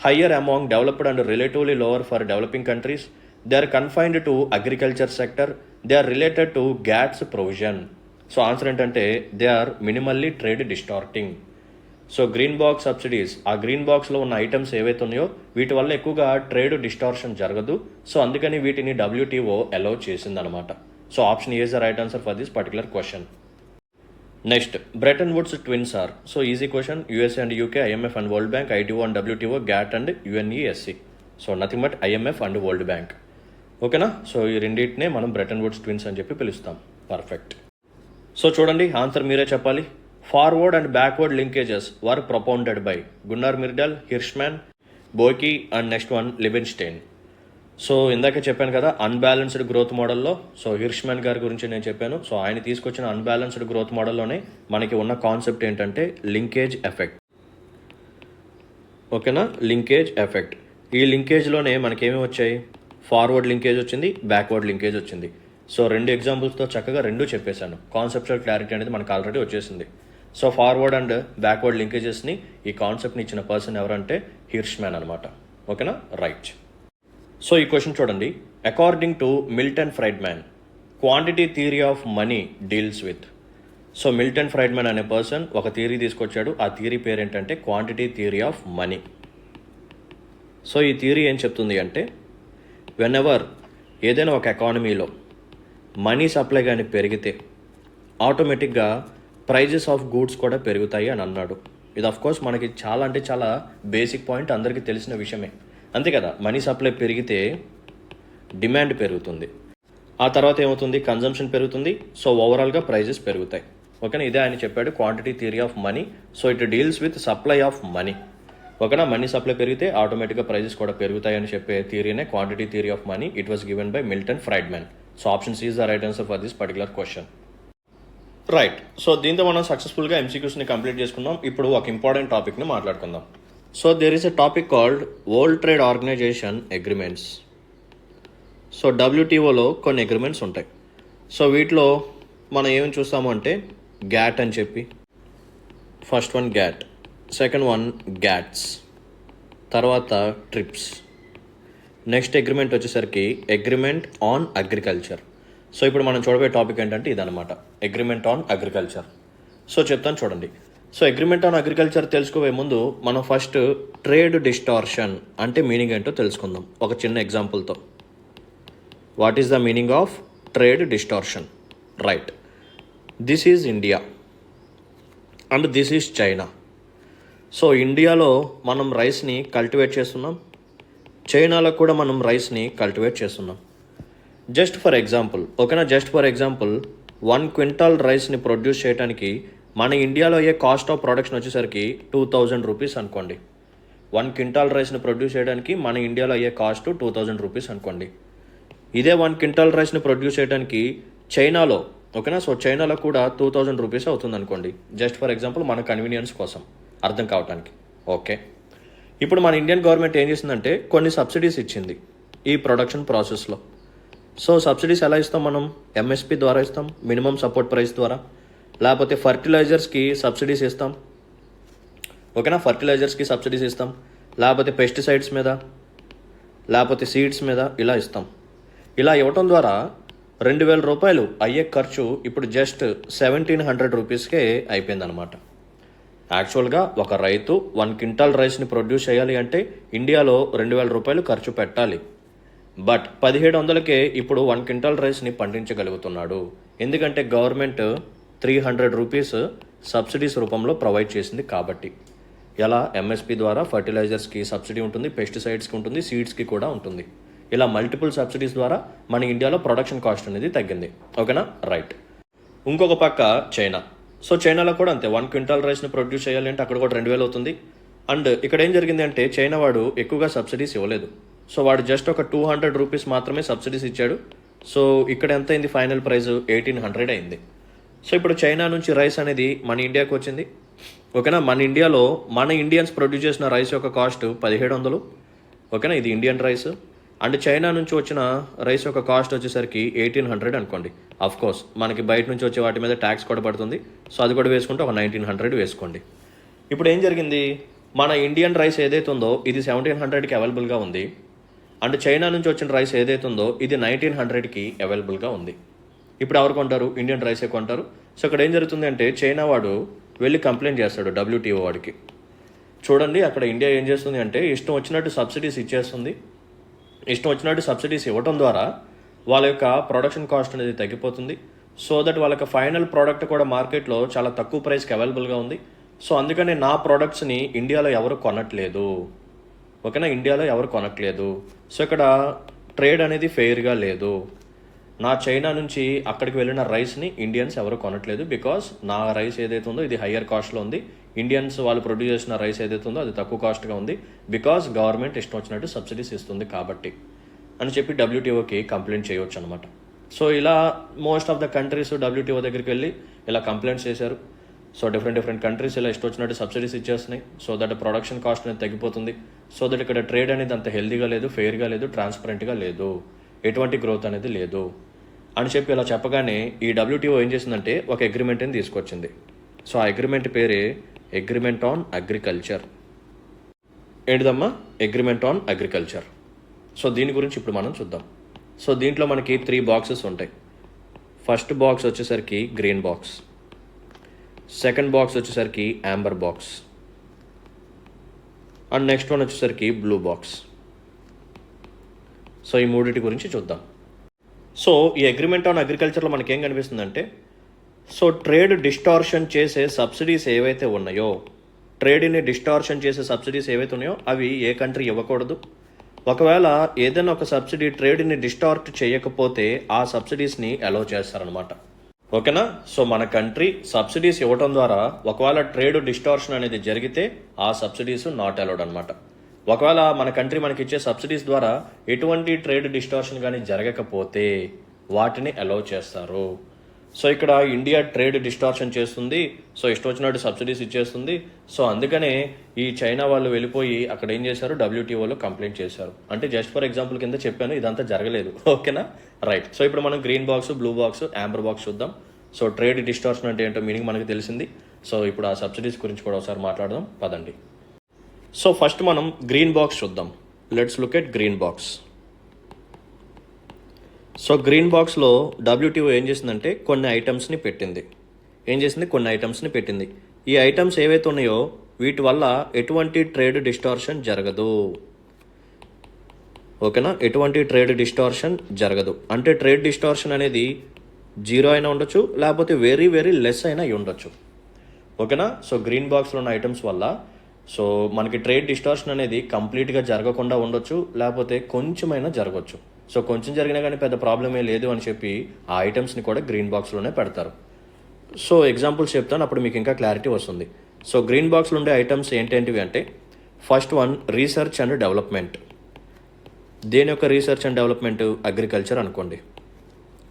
higher among developed and relatively lower for developing countries. They are confined to agriculture sector. They are related to GATS provision. So answer ఏంటంటే they are minimally trade distorting. So green box subsidies, ఆ గ్రీన్ బాక్స్లో ఉన్న ఐటమ్స్ ఏవైతే ఉన్నాయో వీటి వల్ల ఎక్కువగా ట్రేడ్ డిస్టార్షన్ జరగదు. సో అందుకని వీటిని WTO అలౌ చేసిందనమాట. So option A is the right answer for this particular question. Next, Bretton Woods twins are. So easy question. USA and UK, IMF and world bank, ITO and WTO, GATT and UNESC. So nothing but IMF and world bank. ఓకేనా? సో ఈ రెండింటినే మనం బ్రెటన్ వుడ్స్ ట్విన్స్ అని చెప్పి పిలుస్తాం. పర్ఫెక్ట్. సో చూడండి, ఆన్సర్ మీరే చెప్పాలి. Forward and backward linkages were propounded by Gunnar Myrdal, Hirschman, Boeke and next one Leibenstein. So ఇందాకే చెప్పాను కదా అన్బ్యాలెన్స్డ్ గ్రోత్ మోడల్లో. సో హిర్ష్మ్యాన్ గారి గురించి నేను చెప్పాను. సో ఆయన తీసుకొచ్చిన అన్బ్యాలెన్స్డ్ గ్రోత్ మోడల్లోనే మనకి ఉన్న కాన్సెప్ట్ ఏంటంటే లింకేజ్ ఎఫెక్ట్. ఓకేనా? Linkage effect. ఈ లింకేజ్లోనే మనకేమీ వచ్చాయి? ఫార్వర్డ్ లింకేజ్ వచ్చింది, బ్యాక్వర్డ్ లింకేజ్ వచ్చింది. సో రెండు ఎగ్జాంపుల్స్తో చక్కగా రెండు చెప్పేశాను. కాన్సెప్చువల్ క్లారిటీ అనేది మనకు ఆల్రెడీ వచ్చేసింది. సో ఫార్వర్డ్ అండ్ బ్యాక్వర్డ్ లింకేజెస్ని, ఈ కాన్సెప్ట్ని ఇచ్చిన పర్సన్ ఎవరంటే హిర్ష్మ్యాన్ అనమాట. ఓకేనా? రైట్. సో ఈ క్వశ్చన్ చూడండి. According to Milton Friedman, quantity theory of money deals with. So Milton Friedman అనే పర్సన్ ఒక థియరీ తీసుకొచ్చాడు. ఆ థియరీ పేరు ఏంటంటే quantity theory of money. So ఈ థియరీ ఏం చెప్తుంది అంటే వెన్ ఎవర్ ఏదైనా ఒక ఎకానమీలో మనీ సప్లై కానీ పెరిగితే ఆటోమేటిక్గా ప్రైజెస్ ఆఫ్ గూడ్స్ కూడా పెరుగుతాయి అని అన్నాడు. ఇది అఫ్కోర్స్ మనకి చాలా అంటే చాలా బేసిక్ పాయింట్, అందరికీ తెలిసిన విషయమే. అంతే కదా, మనీ సప్లై పెరిగితే డిమాండ్ పెరుగుతుంది, ఆ తర్వాత ఏమవుతుంది? కన్జంప్షన్ పెరుగుతుంది. సో ఓవరాల్గా ప్రైజెస్ పెరుగుతాయి. ఓకేనా? ఇదే ఆయన చెప్పాడు quantity theory of money. So it deals with supply of money. ఓకేనా? మనీ సప్లై పెరిగితే ఆటోమేటిక్గా ప్రైజెస్ కూడా పెరుగుతాయి అని చెప్పే థియరీనే quantity theory of money. It was given by Milton Friedman. So option C is the right answer for this particular question. Right. So దీంతో మనం సక్సెస్ఫుల్గా MCQస్ని కంప్లీట్ చేసుకున్నాం. ఇప్పుడు ఒక ఇంపార్టెంట్ టాపిక్ని మాట్లాడుకుందాం. So there is a topic called World Trade Organization agreements. సో WTOలో కొన్ని అగ్రిమెంట్స్ ఉంటాయి. సో వీటిలో మనం ఏమేమి చూస్తాము అంటే గ్యాట్ అని చెప్పి, first one GATT, second one GATS, తర్వాత ట్రిప్స్. నెక్స్ట్ అగ్రిమెంట్ వచ్చేసరికి అగ్రిమెంట్ ఆన్ అగ్రికల్చర్. సో ఇప్పుడు మనం చూడబోయే టాపిక్ ఏంటంటే ఇదనమాట, అగ్రిమెంట్ ఆన్ అగ్రికల్చర్. సో చెప్తాను చూడండి. సో అగ్రిమెంట్ ఆన్ అగ్రికల్చర్ తెలుసుకోవే ముందు మనం ఫస్ట్ ట్రేడ్ డిస్టార్షన్ అంటే మీనింగ్ ఏంటో తెలుసుకుందాం ఒక చిన్న ఎగ్జాంపుల్తో. What is the meaning of trade distortion? Right. This is India and this is China. So ఇండియాలో మనం రైస్ని కల్టివేట్ చేస్తున్నాం, చైనాలో కూడా మనం రైస్ని కల్టివేట్ చేస్తున్నాం. జస్ట్ ఫర్ ఎగ్జాంపుల్, ఓకేనా? జస్ట్ ఫర్ ఎగ్జాంపుల్ 1 క్వింటాల్ రైస్ని ప్రొడ్యూస్ చేయడానికి మన ఇండియాలో అయ్యే కాస్ట్ ఆఫ్ ప్రొడక్షన్ వచ్చేసరికి 2000 రూపీస్ అనుకోండి. 1 క్వింటాల్ రైస్ని ప్రొడ్యూస్ చేయడానికి మన ఇండియాలో అయ్యే కాస్ట్ 2000 రూపీస్ అనుకోండి. ఇదే 1 క్వింటాల్ రైస్ని ప్రొడ్యూస్ చేయడానికి చైనాలో, ఓకేనా? సో చైనాలో కూడా 2000 రూపీస్ అవుతుంది అనుకోండి. జస్ట్ ఫర్ ఎగ్జాంపుల్ మన కన్వీనియన్స్ కోసం అర్థం కావడానికి. ఓకే, ఇప్పుడు మన ఇండియన్ గవర్నమెంట్ ఏం చేసిందంటే కొన్ని సబ్సిడీస్ ఇచ్చింది ఈ ప్రొడక్షన్ ప్రాసెస్లో. సో సబ్సిడీస్ ఎలా ఇస్తాం మనం? MSP ద్వారా ఇస్తాం, మినిమం సపోర్ట్ ప్రైస్ ద్వారా. లేకపోతే ఫర్టిలైజర్స్కి సబ్సిడీస్ ఇస్తాం, ఓకేనా? ఫర్టిలైజర్స్కి సబ్సిడీస్ ఇస్తాం. లేకపోతే పెస్టిసైడ్స్ మీద, లేకపోతే సీడ్స్ మీద ఇలా ఇస్తాం. ఇలా ఇవ్వటం ద్వారా 2000 రూపాయలు అయ్యే ఖర్చు ఇప్పుడు జస్ట్ 1700 రూపీస్కే అయిపోయిందనమాట. యాక్చువల్గా ఒక రైతు 1 క్వింటాల్ రైస్ని ప్రొడ్యూస్ చేయాలి అంటే ఇండియాలో 2000 రూపాయలు ఖర్చు పెట్టాలి. బట్ 1700కే ఇప్పుడు 1 క్వింటాల్ రైస్ని పండించగలుగుతున్నాడు. ఎందుకంటే గవర్నమెంట్ 300 రూపీస్ సబ్సిడీస్ రూపంలో ప్రొవైడ్ చేసింది కాబట్టి. ఎలా? MSP ద్వారా ఫర్టిలైజర్స్కి సబ్సిడీ ఉంటుంది, పెస్టిసైడ్స్కి ఉంటుంది, సీడ్స్కి కూడా ఉంటుంది. ఇలా మల్టిపుల్ సబ్సిడీస్ ద్వారా మన ఇండియాలో ప్రొడక్షన్ కాస్ట్ అనేది తగ్గింది. ఓకేనా? రైట్. ఇంకొక పక్క చైనా. సో చైనాలో కూడా అంతే, 1 క్వింటాల్ రైస్ని ప్రొడ్యూస్ చేయాలి అంటే అక్కడ కూడా 2000 అవుతుంది. అండ్ ఇక్కడ ఏం జరిగింది అంటే చైనా వాడు ఎక్కువగా సబ్సిడీస్ ఇవ్వలేదు. సో వాడు జస్ట్ ఒక 200 రూపీస్ మాత్రమే సబ్సిడీస్ ఇచ్చాడు. సో ఇక్కడ ఎంత అయింది? ఫైనల్ ప్రైస్ 1800 అయింది. సో ఇప్పుడు చైనా నుంచి రైస్ అనేది మన ఇండియాకి వచ్చింది. ఓకేనా? మన ఇండియాలో మన ఇండియన్స్ ప్రొడ్యూస్ చేసిన రైస్ యొక్క కాస్ట్ 1700. ఓకేనా? ఇది ఇండియన్ రైస్. అండ్ చైనా నుంచి వచ్చిన రైస్ యొక్క కాస్ట్ వచ్చేసరికి 1800 అనుకోండి. అఫ్ కోర్స్ మనకి బయట నుంచి వచ్చే వాటి మీద ట్యాక్స్ కూడా పడుతుంది. సో అది కూడా వేసుకుంటే ఒక 1900 వేసుకోండి. ఇప్పుడు ఏం జరిగింది? మన ఇండియన్ రైస్ ఏదైతే ఉందో ఇది 1700కి అవైలబుల్గా ఉంది. అండ్ చైనా నుంచి వచ్చిన రైస్ ఏదైతే ఉందో ఇది 1900కి అవైలబుల్గా ఉంది. ఇప్పుడు ఎవరు కొంటారు? ఇండియన్ రైసే కొంటారు. సో ఇక్కడ ఏం జరుగుతుంది అంటే చైనా వాడు వెళ్ళి కంప్లైంట్ చేస్తాడు WTO వాడికి. చూడండి అక్కడ ఇండియా ఏం చేస్తుంది అంటే ఇష్టం వచ్చినట్టు సబ్సిడీస్ ఇచ్చేస్తుంది. ఇష్టం వచ్చినట్టు సబ్సిడీస్ ఇవ్వడం ద్వారా వాళ్ళ యొక్క ప్రొడక్షన్ కాస్ట్ అనేది తగ్గిపోతుంది. సో దట్ వాళ్ళ ఫైనల్ ప్రోడక్ట్ కూడా మార్కెట్లో చాలా తక్కువ ప్రైస్కి అవైలబుల్గా ఉంది. సో అందుకనే నా ప్రోడక్ట్స్ని ఇండియాలో ఎవరు కొనట్లేదు. ఓకేనా, ఇండియాలో ఎవరు కొనట్లేదు. సో ఇక్కడ ట్రేడ్ అనేది ఫెయిర్గా లేదు. నా చైనా నుంచి అక్కడికి వెళ్ళిన రైస్ని ఇండియన్స్ ఎవరు కొనట్లేదు. బికాస్ నా రైస్ ఏదైతే ఉందో ఇది హయ్యర్ కాస్ట్లో ఉంది. ఇండియన్స్ వాళ్ళు ప్రొడ్యూస్ చేసిన రైస్ ఏదైతే ఉందో అది తక్కువ కాస్ట్గా ఉంది. బికాస్ గవర్నమెంట్ ఇష్టం వచ్చినట్టు సబ్సిడీస్ ఇస్తుంది కాబట్టి అని చెప్పి WTOకి కంప్లైంట్ చేయవచ్చు అనమాట. సో ఇలా most of the countries WTO దగ్గరికి వెళ్ళి ఇలా కంప్లైంట్స్ చేశారు. సో డిఫరెంట్ కంట్రీస్ ఇలా ఇష్టం వచ్చినట్టు సబ్సిడీస్ ఇచ్చేస్తున్నాయి. సో దట్ ప్రొడక్షన్ కాస్ట్ అనేది తగ్గిపోతుంది. సో దట్ ఇక్కడ ట్రేడ్ అనేది అంత హెల్దీగా లేదు, ఫెయిర్గా లేదు, ట్రాన్స్పరెంట్గా లేదు, ఎటువంటి గ్రోత్ అనేది లేదు అని చెప్పి ఇలా చెప్పగానే ఈ WTO ఏం చేసిందంటే ఒక అగ్రిమెంట్ని తీసుకొచ్చింది. సో ఆ అగ్రిమెంట్ పేరే అగ్రిమెంట్ ఆన్ అగ్రికల్చర్. ఏంటిదమ్మా? Agreement on agriculture. సో దీని గురించి ఇప్పుడు మనం చూద్దాం. సో దీంట్లో మనకి 3 బాక్సెస్ ఉంటాయి. ఫస్ట్ బాక్స్ వచ్చేసరికి గ్రీన్ బాక్స్, సెకండ్ బాక్స్ వచ్చేసరికి amber box, and next one వచ్చేసరికి బ్లూ బాక్స్. సో ఈ మూడింటి గురించి చూద్దాం. సో ఈ అగ్రిమెంట్ ఆన్ అగ్రికల్చర్లో మనకేం కనిపిస్తుందంటే సో ట్రేడ్ డిస్టార్షన్ చేసే సబ్సిడీస్ ఏవైతే ఉన్నాయో, ట్రేడ్ని డిస్టార్షన్ చేసే సబ్సిడీస్ ఏవైతే ఉన్నాయో అవి ఏ కంట్రీ ఇవ్వకూడదు. ఒకవేళ ఏదైనా ఒక సబ్సిడీ ట్రేడ్ని డిస్టార్ట్ చేయకపోతే ఆ సబ్సిడీస్ని అలౌ చేస్తారనమాట. ఓకేనా. సో మన కంట్రీ సబ్సిడీస్ ఇవ్వడం ద్వారా ఒకవేళ ట్రేడ్ డిస్టార్షన్ అనేది జరిగితే ఆ సబ్సిడీస్ నాట్ అలౌడ్ అనమాట. ఒకవేళ మన కంట్రీ మనకి ఇచ్చే సబ్సిడీస్ ద్వారా ఎటువంటి ట్రేడ్ డిస్టార్షన్ కానీ జరగకపోతే వాటిని అలౌ చేస్తారు. సో ఇక్కడ ఇండియా ట్రేడ్ డిస్టార్షన్ చేస్తుంది, సో ఇష్టం వచ్చినట్టు సబ్సిడీస్ ఇచ్చేస్తుంది. సో అందుకనే ఈ చైనా వాళ్ళు వెళ్ళిపోయి అక్కడ ఏం చేశారు, WTOలో కంప్లైంట్ చేశారు. అంటే జస్ట్ ఫర్ ఎగ్జాంపుల్ కింద చెప్పాను, ఇదంతా జరగలేదు. ఓకేనా, రైట్. సో ఇప్పుడు మనం green box, blue box, Amber box చూద్దాం. సో ట్రేడ్ డిస్టార్షన్ అంటే ఏంటో మీనింగ్ మనకు తెలిసింది. సో ఇప్పుడు ఆ సబ్సిడీస్ గురించి కూడా ఒకసారి మాట్లాడదాం పదండి. సో ఫస్ట్ మనం గ్రీన్ బాక్స్ చూద్దాం. Let's look at green box. So green బాక్స్లో WTO ఏం చేసిందంటే కొన్ని ఐటమ్స్ని పెట్టింది. ఈ ఐటమ్స్ ఏవైతే ఉన్నాయో వీటి వల్ల ఎటువంటి ట్రేడ్ డిస్టార్షన్ జరగదు. ఓకేనా, ఎటువంటి ట్రేడ్ డిస్టార్షన్ జరగదు. అంటే ట్రేడ్ డిస్టార్షన్ అనేది 0 అయినా ఉండొచ్చు, లేకపోతే వెరీ వెరీ లెస్ అయినా ఉండొచ్చు. ఓకేనా. సో గ్రీన్ బాక్స్లో ఉన్న ఐటమ్స్ వల్ల సో మనకి ట్రేడ్ డిస్టార్షన్ అనేది కంప్లీట్గా జరగకుండా ఉండొచ్చు, లేకపోతే కొంచెమైనా జరగవచ్చు. సో కొంచెం జరిగినా కానీ పెద్ద ప్రాబ్లమే లేదు అని చెప్పి ఆ ఐటమ్స్ని కూడా గ్రీన్ బాక్స్లోనే పెడతారు. సో ఎగ్జాంపుల్స్ చెప్తాను, అప్పుడు మీకు ఇంకా క్లారిటీ వస్తుంది. సో గ్రీన్ బాక్స్లో ఉండే ఐటమ్స్ ఏంటంటివి అంటే first one research and development. దేని యొక్క రీసెర్చ్ అండ్ డెవలప్మెంట్? అగ్రికల్చర్ అనుకోండి.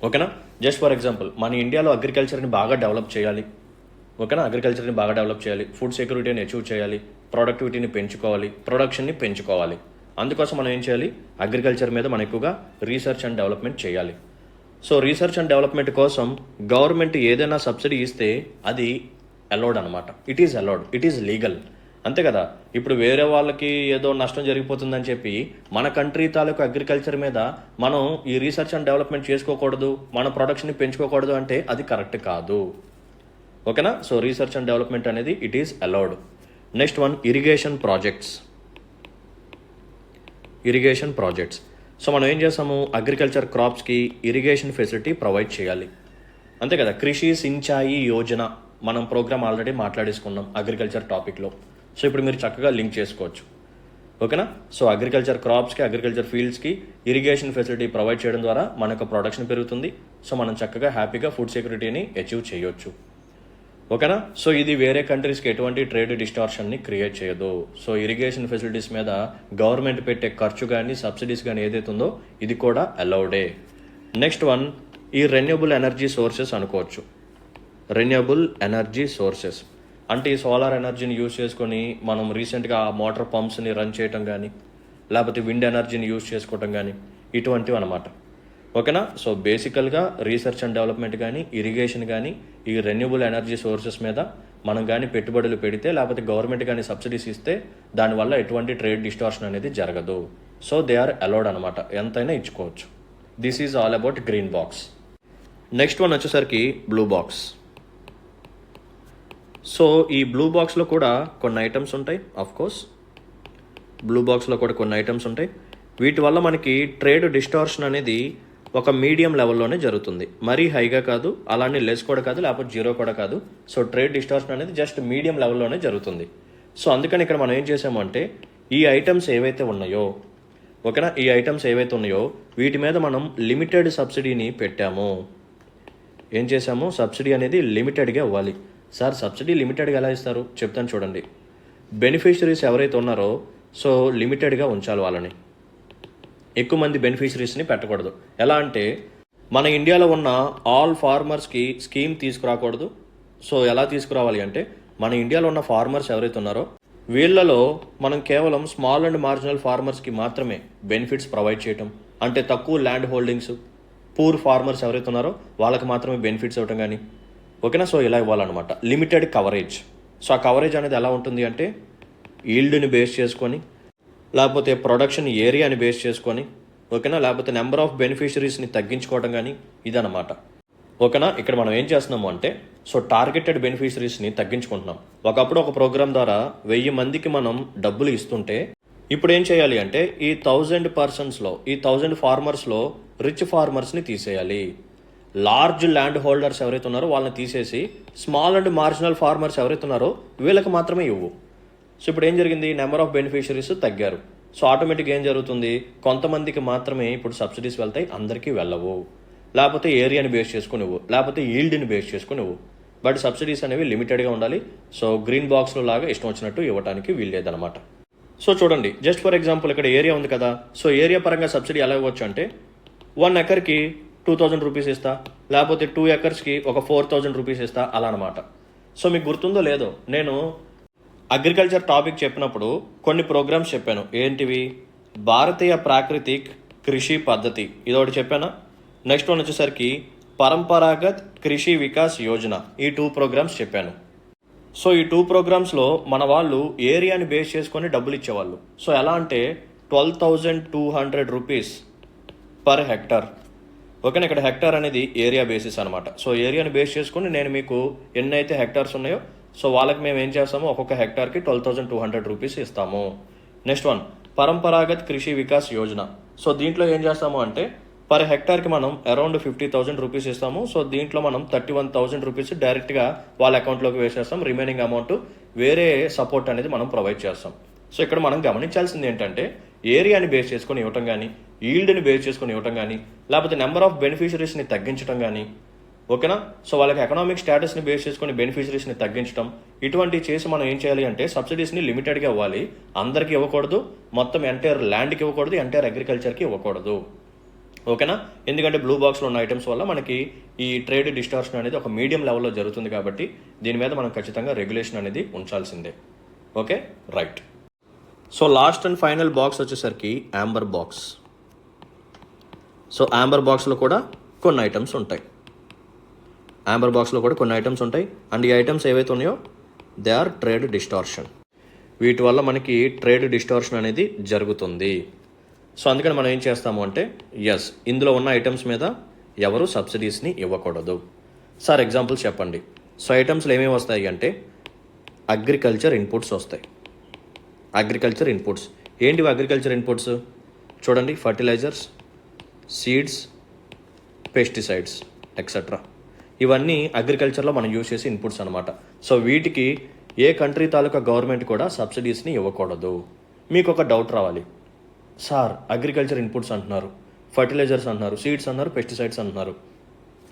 ఓకేనా. జస్ట్ ఫర్ ఎగ్జాంపుల్ మన ఇండియాలో అగ్రికల్చర్ని బాగా డెవలప్ చేయాలి. ఓకేనా, అగ్రికల్చర్ని బాగా డెవలప్ చేయాలి, ఫుడ్ సెక్యూరిటీని అచీవ్ చేయాలి, ప్రొడక్టివిటీని పెంచుకోవాలి, ప్రొడక్షన్ని పెంచుకోవాలి. అందుకోసం మనం ఏం చేయాలి, అగ్రికల్చర్ మీద మనం ఎక్కువగా రీసెర్చ్ అండ్ డెవలప్మెంట్ చేయాలి. సో రీసెర్చ్ అండ్ డెవలప్మెంట్ కోసం గవర్నమెంట్ ఏదైనా సబ్సిడీ ఇస్తే అది అలౌడ్ అనమాట. It is allowed, it is legal. అంతే కదా. ఇప్పుడు వేరే వాళ్ళకి ఏదో నష్టం జరిగిపోతుందని చెప్పి మన కంట్రీ తాలూకు అగ్రికల్చర్ మీద మనం ఈ రీసెర్చ్ అండ్ డెవలప్మెంట్ చేసుకోకూడదు, మన ప్రొడక్షన్ని పెంచుకోకూడదు అంటే అది కరెక్ట్ కాదు. ఓకేనా. సో రీసెర్చ్ అండ్ డెవలప్మెంట్ అనేది it is allowed. Next one irrigation projects. So మనం ఏం చేస్తాము, అగ్రికల్చర్ క్రాప్స్కి ఇరిగేషన్ ఫెసిలిటీ ప్రొవైడ్ చేయాలి. అంతే కదా. కృషి సించాయి యోజన మనం ప్రోగ్రామ్ ఆల్రెడీ మాట్లాడేసుకున్నాం అగ్రికల్చర్ టాపిక్లో. సో ఇప్పుడు మీరు చక్కగా లింక్ చేసుకోవచ్చు. ఓకేనా. సో అగ్రికల్చర్ క్రాప్స్కి, అగ్రికల్చర్ ఫీల్డ్స్కి ఇరిగేషన్ ఫెసిలిటీ ప్రొవైడ్ చేయడం ద్వారా మన యొక్క ప్రొడక్షన్ పెరుగుతుంది. సో మనం చక్కగా హ్యాపీగా ఫుడ్ సెక్యూరిటీని అచీవ్ చేయొచ్చు. ఓకేనా. సో ఇది వేరే కంట్రీస్కి ఎటువంటి ట్రేడ్ డిస్టార్షన్ని క్రియేట్ చేయదు. సో ఇరిగేషన్ ఫెసిలిటీస్ మీద గవర్నమెంట్ పెట్టే ఖర్చు కానీ సబ్సిడీస్ కానీ ఏదైతే ఉందో ఇది కూడా అలౌడే. నెక్స్ట్ వన్ ఈ రెన్యూబుల్ ఎనర్జీ సోర్సెస్ అనుకోవచ్చు. రెన్యూబుల్ ఎనర్జీ సోర్సెస్ అంటే ఈ సోలార్ ఎనర్జీని యూజ్ చేసుకొని మనం రీసెంట్గా మోటార్ పంప్స్ని రన్ చేయటం కానీ, లేకపోతే విండ్ ఎనర్జీని యూజ్ చేసుకోవటం కానీ ఇటువంటివి అనమాట. ఓకేనా. సో బేసికల్గా రీసెర్చ్ అండ్ డెవలప్మెంట్ కానీ, ఇరిగేషన్ కానీ, ఈ రెన్యూబుల్ ఎనర్జీ సోర్సెస్ మీద మనం కానీ పెట్టుబడులు పెడితే లేకపోతే గవర్నమెంట్ కానీ సబ్సిడీస్ ఇస్తే దానివల్ల ఎటువంటి ట్రేడ్ డిస్టార్షన్ అనేది జరగదు. సో దే ఆర్ అలౌడ్ అనమాట, ఎంతైనా ఇచ్చుకోవచ్చు. This is all about green box. Next one వచ్చేసరికి బ్లూ బాక్స్. సో ఈ బ్లూ బాక్స్లో కూడా కొన్ని ఐటమ్స్ ఉంటాయి. ఆఫ్ కోర్స్ బ్లూ బాక్స్లో కూడా కొన్ని ఐటమ్స్ ఉంటాయి. వీటి వల్ల మనకి ట్రేడ్ డిస్టార్షన్ అనేది ఒక మీడియం లెవెల్లోనే జరుగుతుంది. మరీ హైగా కాదు, అలానే లెస్ కూడా కాదు, లేకపోతే జీరో కూడా కాదు. సో ట్రేడ్ డిస్టార్షన్ అనేది జస్ట్ మీడియం లెవెల్లోనే జరుగుతుంది. సో అందుకని ఇక్కడ మనం ఏం చేసాము అంటే ఈ ఐటమ్స్ ఏవైతే ఉన్నాయో, ఓకేనా, ఈ ఐటమ్స్ ఏవైతే ఉన్నాయో వీటి మీద మనం లిమిటెడ్ సబ్సిడీని పెట్టాము. ఏం చేసాము, సబ్సిడీ అనేది లిమిటెడ్గా ఇవ్వాలి. సార్ సబ్సిడీ లిమిటెడ్గా ఎలా ఇస్తారు చెప్తాను చూడండి. బెనిఫిషరీస్ ఎవరైతే ఉన్నారో సో లిమిటెడ్గా ఉంచాలి వాళ్ళని, ఎక్కువ మంది బెనిఫిషరీస్ని పెట్టకూడదు. ఎలా అంటే మన ఇండియాలో ఉన్న ఆల్ ఫార్మర్స్కి స్కీమ్ తీసుకురాకూడదు. సో ఎలా తీసుకురావాలి అంటే మన ఇండియాలో ఉన్న ఫార్మర్స్ ఎవరైతే ఉన్నారో వీళ్ళలో మనం కేవలం స్మాల్ అండ్ మార్జినల్ ఫార్మర్స్కి మాత్రమే బెనిఫిట్స్ ప్రొవైడ్ చేయటం, అంటే తక్కువ ల్యాండ్ హోల్డింగ్స్, పూర్ ఫార్మర్స్ ఎవరైతే ఉన్నారో వాళ్ళకి మాత్రమే బెనిఫిట్స్ ఇవ్వటం కానీ, ఓకేనా. సో ఇలా ఇవ్వాలన్నమాట, లిమిటెడ్ కవరేజ్. సో ఆ కవరేజ్ అనేది ఎలా ఉంటుంది అంటే ఈల్డ్ని బేస్ చేసుకొని, లేకపోతే ప్రొడక్షన్ ఏరియాని బేస్ చేసుకొని, ఓకేనా, లేకపోతే నెంబర్ ఆఫ్ బెనిఫిషరీస్ని తగ్గించుకోవడం కానీ, ఇదన్నమాట. ఓకేనా. ఇక్కడ మనం ఏం చేస్తున్నాము అంటే సో టార్గెటెడ్ బెనిఫిషరీస్ని తగ్గించుకుంటున్నాం. ఒకప్పుడు ఒక ప్రోగ్రామ్ ద్వారా 1000 మందికి మనం డబ్బులు ఇస్తుంటే ఇప్పుడు ఏం చేయాలి అంటే ఈ 1000 పర్సన్స్లో, ఈ 1000 ఫార్మర్స్లో రిచ్ ఫార్మర్స్ని తీసేయాలి. లార్జ్ ల్యాండ్ హోల్డర్స్ ఎవరైతే ఉన్నారో వాళ్ళని తీసేసి స్మాల్ అండ్ మార్జినల్ ఫార్మర్స్ ఎవరైతే ఉన్నారో వీళ్ళకి మాత్రమే ఇవ్వు. సో ఇప్పుడు ఏం జరిగింది, నెంబర్ ఆఫ్ బెనిఫిషరీస్ తగ్గారు. సో ఆటోమేటిక్గా ఏం జరుగుతుంది, కొంతమందికి మాత్రమే ఇప్పుడు సబ్సిడీస్ వెళ్తాయి, అందరికీ వెళ్ళవు. లేకపోతే ఏరియాని బేస్ చేసుకుని ఇవ్వు, లేకపోతే ఈల్డ్ని బేస్ చేసుకుని ఇవ్వు. బట్ సబ్సిడీస్ అనేవి లిమిటెడ్గా ఉండాలి. సో గ్రీన్ బాక్స్లో లాగా ఇష్టం వచ్చినట్టు ఇవ్వడానికి వీల్లేదన్నమాట. సో చూడండి, జస్ట్ ఫర్ ఎగ్జాంపుల్ ఇక్కడ ఏరియా ఉంది కదా. సో ఏరియా పరంగా సబ్సిడీ ఎలా ఇవ్వచ్చు అంటే 1 ఎకర్కి 2000 రూపీస్ ఇస్తా, లేకపోతే 2 ఎకర్స్కి ఒక 4000 రూపీస్ ఇస్తా, అలా అనమాట. సో మీకు గుర్తుందో లేదో, నేను అగ్రికల్చర్ టాపిక్ చెప్పినప్పుడు కొన్ని ప్రోగ్రామ్స్ చెప్పాను. ఏంటివి, భారతీయ ప్రాకృతిక్ కృషి పద్ధతి ఇదొకటి చెప్పానా. నెక్స్ట్ వన్ వచ్చేసరికి పరంపరాగత్ కృషి వికాస్ యోజన, ఈ 2 ప్రోగ్రామ్స్ చెప్పాను. సో ఈ 2 ప్రోగ్రామ్స్లో మన వాళ్ళు ఏరియాని బేస్ చేసుకొని డబ్బులు ఇచ్చేవాళ్ళు. సో ఎలా అంటే 12,200 రూపీస్ పర్ హెక్టార్, ఓకేనా. ఇక్కడ హెక్టార్ అనేది ఏరియా బేసిస్ అనమాట. సో ఏరియాని బేస్ చేసుకొని నేను మీకు ఎన్నైతే హెక్టార్స్ ఉన్నాయో సో వాళ్ళకి మేము ఏం చేస్తామో ఒక్కొక్క హెక్టార్కి 12,200 రూపీస్ ఇస్తాము. Next one Paramparagat Krishi Vikas Yojana. So దీంట్లో ఏం చేస్తాము అంటే పర్ హెక్టార్కి మనం అరౌండ్ 50,000 రూపీస్ ఇస్తాము. సో దీంట్లో మనం 31,000 రూపీస్ డైరెక్ట్గా వాళ్ళ అకౌంట్లోకి వేసేస్తాం. రిమైనింగ్ అమౌంట్ వేరే సపోర్ట్ అనేది మనం ప్రొవైడ్ చేస్తాం. సో ఇక్కడ మనం గమనించాల్సింది ఏంటంటే ఏరియాని బేస్ చేసుకొని ఇవ్వటం కానీ, ఈల్డ్ని బేస్ చేసుకొని ఇవ్వటం కానీ, లేకపోతే నెంబర్ ఆఫ్ బెనిఫిషరీస్ని తగ్గించడం కానీ, ఓకేనా. సో వాళ్ళకి ఎకనామిక్ స్టేటస్ని బేస్ చేసుకొని బెనిఫిషరీస్ని తగ్గించడం, ఇటువంటివి చేసి మనం ఏం చేయాలి అంటే సబ్సిడీస్ని లిమిటెడ్గా ఇవ్వాలి. అందరికీ ఇవ్వకూడదు, మొత్తం ఎంటైర్ ల్యాండ్కి ఇవ్వకూడదు, ఎంటైర్ అగ్రికల్చర్కి ఇవ్వకూడదు, ఓకేనా. ఎందుకంటే బ్లూ బాక్స్లో ఉన్న ఐటమ్స్ వల్ల మనకి ఈ ట్రేడ్ డిస్టార్షన్ అనేది ఒక మీడియం లెవెల్లో జరుగుతుంది కాబట్టి దీని మీద మనం ఖచ్చితంగా రెగ్యులేషన్ అనేది ఉంచాల్సిందే. Okay, right. So last and final box వచ్చేసరికి యాంబర్ బాక్స్. సో యాంబర్ బాక్స్లో కూడా కొన్ని ఐటమ్స్ ఉంటాయి. యాంబర్ బాక్స్లో కూడా కొన్ని ఐటమ్స్ ఉంటాయి. అండ్ ఈ ఐటమ్స్ ఏవైతే ఉన్నాయో దే ఆర్ ట్రేడ్ డిస్టార్షన్. వీటి వల్ల మనకి ట్రేడ్ డిస్టార్షన్ అనేది జరుగుతుంది. సో అందుకని మనం ఏం చేస్తాము అంటే ఎస్, ఇందులో ఉన్న ఐటమ్స్ మీద ఎవరు సబ్సిడీస్ని ఇవ్వకూడదు. సార్ ఎగ్జాంపుల్స్ చెప్పండి. సో ఐటమ్స్లో ఏమేమి వస్తాయి అంటే అగ్రికల్చర్ ఇన్పుట్స్ వస్తాయి. అగ్రికల్చర్ ఇన్పుట్స్ ఏంటివి? అగ్రికల్చర్ ఇన్పుట్స్ చూడండి, ఫర్టిలైజర్స్, సీడ్స్, పెస్టిసైడ్స్ ఎక్సెట్రా. ఇవన్నీ అగ్రికల్చర్లో మనం యూజ్ చేసే ఇన్పుట్స్ అనమాట. సో వీటికి ఏ కంట్రీ తాలూకా గవర్నమెంట్ కూడా సబ్సిడీస్ని ఇవ్వకూడదు. మీకు ఒక డౌట్ రావాలి, సార్ అగ్రికల్చర్ ఇన్పుట్స్ అంటున్నారు, ఫర్టిలైజర్స్ అంటున్నారు, సీడ్స్ అన్నారు, పెస్టిసైడ్స్ అంటున్నారు,